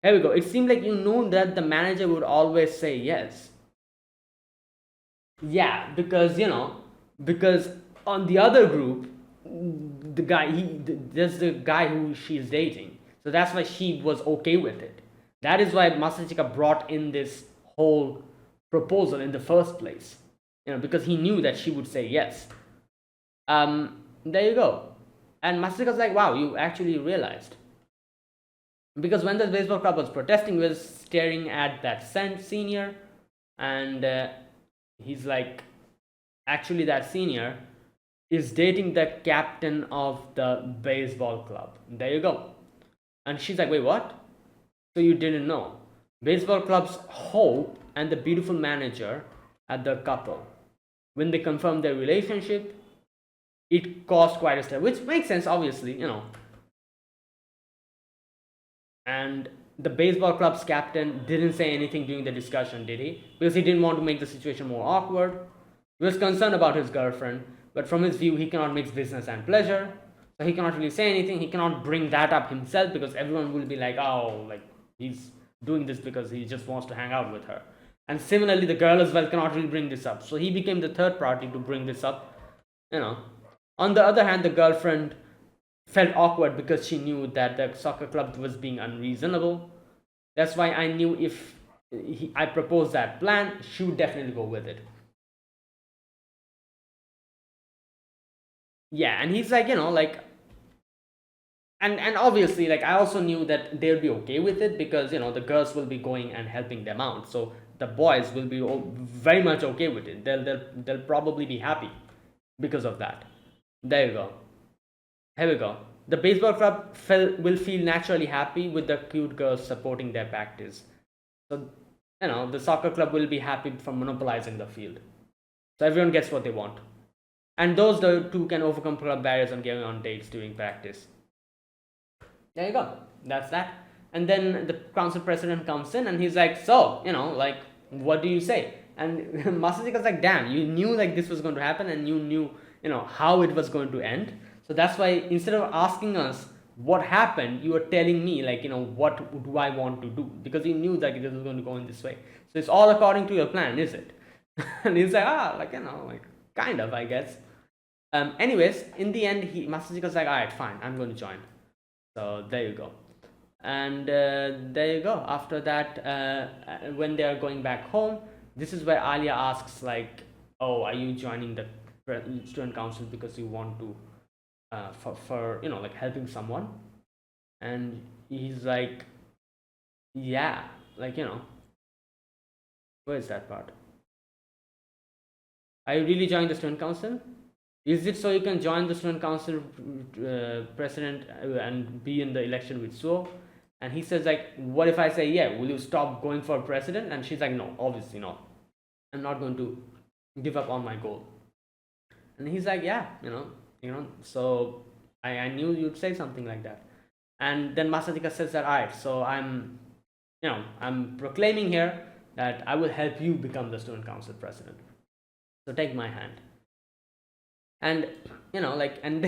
Here we go. It seemed like you knew that the manager would always say yes. Yeah, because because on the other group, the guy there's the guy who she's dating, so that's why she was okay with it. That is why Masachika brought in this whole proposal in the first place, because he knew that she would say yes. There you go. And Masachika's like, wow, you actually realized. Because when the baseball club was protesting, he was staring at that senior, and he's like, actually that senior is dating the captain of the baseball club. There you go. And she's like, wait, what? So you didn't know? Baseball club's hope and the beautiful manager at the couple. When they confirmed their relationship, it caused quite a stir, which makes sense, obviously, And the baseball club's captain didn't say anything during the discussion, did he? Because he didn't want to make the situation more awkward. He was concerned about his girlfriend, but from his view, he cannot mix business and pleasure. So he cannot really say anything. He cannot bring that up himself because everyone will be like, oh, like he's doing this because he just wants to hang out with her. And similarly, the girl as well cannot really bring this up. So he became the third party to bring this up. On the other hand, the girlfriend felt awkward because she knew that the soccer club was being unreasonable. That's why I knew if I proposed that plan, she would definitely go with it. Yeah, and he's like, and obviously, like, I also knew that they'll be okay with it because the girls will be going and helping them out, so the boys will be very much okay with it. They'll probably be happy because of that. There you go. Here we go. The baseball club will feel naturally happy with the cute girls supporting their practice. So, the soccer club will be happy from monopolizing the field. So everyone gets what they want. And those two can overcome club barriers and going on dates during practice. There you go. That's that. And then the council president comes in and he's like, so, like, what do you say? And Masachika's like, damn, you knew like this was going to happen and you knew, how it was going to end. So that's why instead of asking us what happened, you were telling me like, what do I want to do? Because you knew that this was going to go in this way. So it's all according to your plan, is it? And he's like, like, like kind of, I guess. Anyways, in the end, Masachika's like, all right, fine, I'm going to join. So there you go. And there you go. After that, when they are going back home, this is where Alya asks like, oh, are you joining the student council because you want to for like helping someone? And he's like, yeah, like, where is that part? Are you really joining the student council? Is it so you can join the student council president and be in the election with Suo? And he says like, what if I say yeah, will you stop going for president? And she's like, no, obviously not. I'm not going to give up on my goal. And he's like, yeah, so I knew you'd say something like that. And then Masachika says that, all right, so I'm proclaiming here that I will help you become the student council president. So take my hand. And and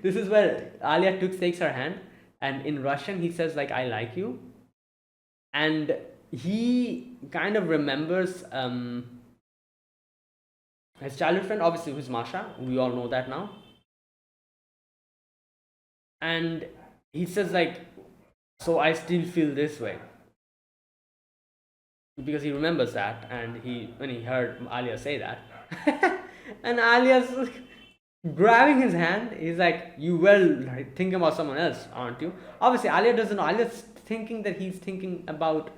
this is where Alya takes her hand, and in Russian he says like, I like you. And he kind of remembers his childhood friend, obviously, who's Masha. We all know that now. And he says like, so I still feel this way, because he remembers that, and when he heard Alya say that, and Alya's grabbing his hand. He's like, you were thinking about someone else, aren't you? Obviously Alya doesn't know. Alya's thinking that he's thinking about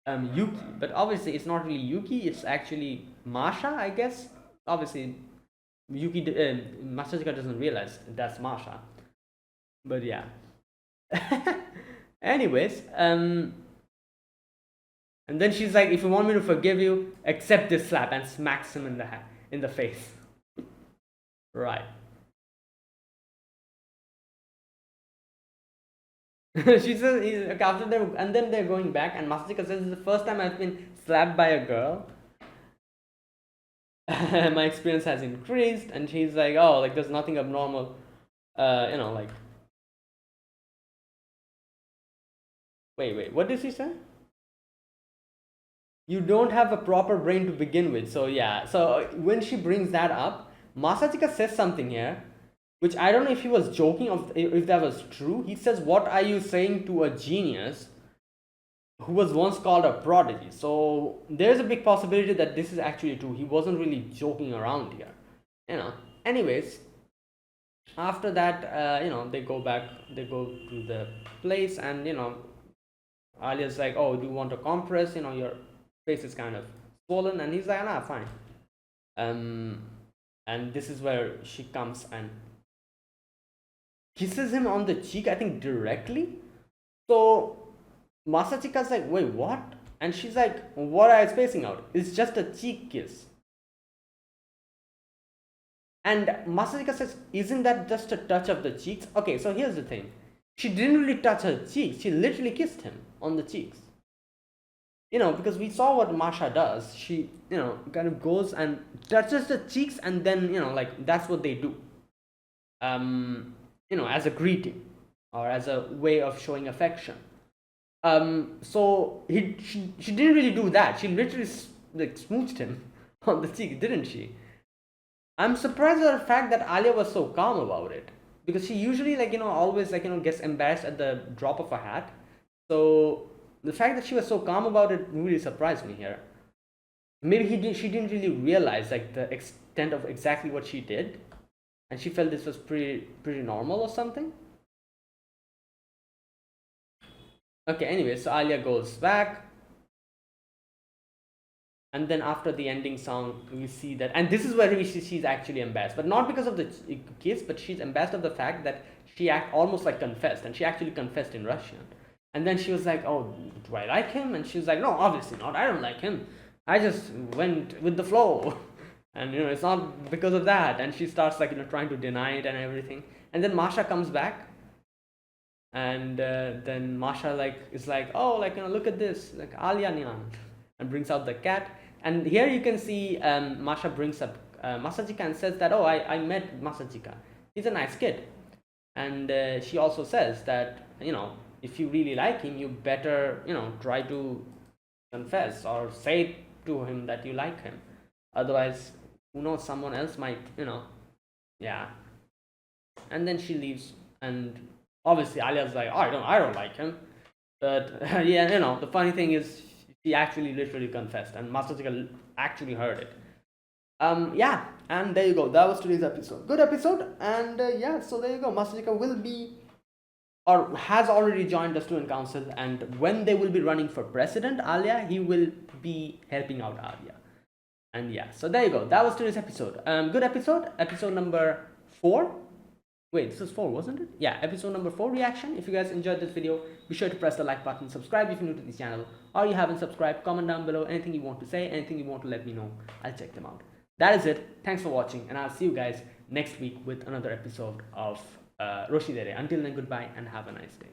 Yuki, but obviously it's not really Yuki, it's actually Masha, I guess. Obviously Yuki Masachika doesn't realize that's Masha, but yeah. Anyways, and then she's like, if you want me to forgive you, accept this slap, and smacks him in the face. Right. She says after them, and then they're going back, and Masachika says, "This is the first time I've been slapped by a girl. My experience has increased." And she's like, "Oh, like there's nothing abnormal, like." Wait, what did she say? You don't have a proper brain to begin with. So yeah, so when she brings that up, Masachika says something here, which I don't know if he was joking or if that was true. He says, "What are you saying to a genius who was once called a prodigy?" So there's a big possibility that this is actually true. He wasn't really joking around here, you know. Anyways, after that, they go back, they go to the place, and Alia's like, "Oh, do you want a compress? Your face is kind of swollen," and he's like, "Nah, fine." Um, and this is where she comes and kisses him on the cheek, I think directly. So Masachika's like, "Wait, what?" And she's like, "What are you spacing out? It's just a cheek kiss." And Masachika says, "Isn't that just a touch of the cheeks?" Okay, so here's the thing. She didn't really touch her cheeks. She literally kissed him on the cheeks. Because we saw what Masha does. She, kind of goes and touches the cheeks, and then, like that's what they do. As a greeting or as a way of showing affection. So she didn't really do that. She literally like smooched him on the cheek, didn't she? I'm surprised at the fact that Alia was so calm about it, because she usually always gets embarrassed at the drop of a hat. So the fact that she was so calm about it really surprised me here. Maybe she didn't really realize like the extent of exactly what she did, and she felt this was pretty normal or something. Okay, anyway, so Alia goes back, and then after the ending song we see that, and this is where she's actually embarrassed, but not because of the kiss, but she's embarrassed of the fact that she almost like confessed, and she actually confessed in Russian. And then she was like, "Oh, do I like him?" And she was like, "No, obviously not. I don't like him. I just went with the flow." And it's not because of that. And she starts like trying to deny it and everything. And then Masha comes back, and then Masha like is like, "Oh, like look at this, like Alya Nyan," and brings out the cat. And here you can see Masha brings up Masachika and says that, "Oh, I met Masachika. He's a nice kid." And she also says that if you really like him, you better try to confess or say to him that you like him. Otherwise, who knows, someone else might yeah. And then she leaves, and obviously Alia's like, "Oh, I don't like him." But yeah, the funny thing is she actually literally confessed, and Masachika actually heard it. Yeah, and there you go. That was today's episode. Good episode. And yeah, so there you go. Masachika will be, or has already joined the student council, and when they will be running for president, Alya, he will be helping out Alya. And yeah, so there you go. That was today's episode. Good episode. Episode number 4. Wait, this is 4, wasn't it? Yeah, episode number 4 reaction. If you guys enjoyed this video, be sure to press the like button, subscribe if you're new to this channel, or you haven't subscribed. Comment down below anything you want to say, anything you want to let me know. I'll check them out. That is it. Thanks for watching, and I'll see you guys next week with another episode of Roshidere. Until then, goodbye and have a nice day.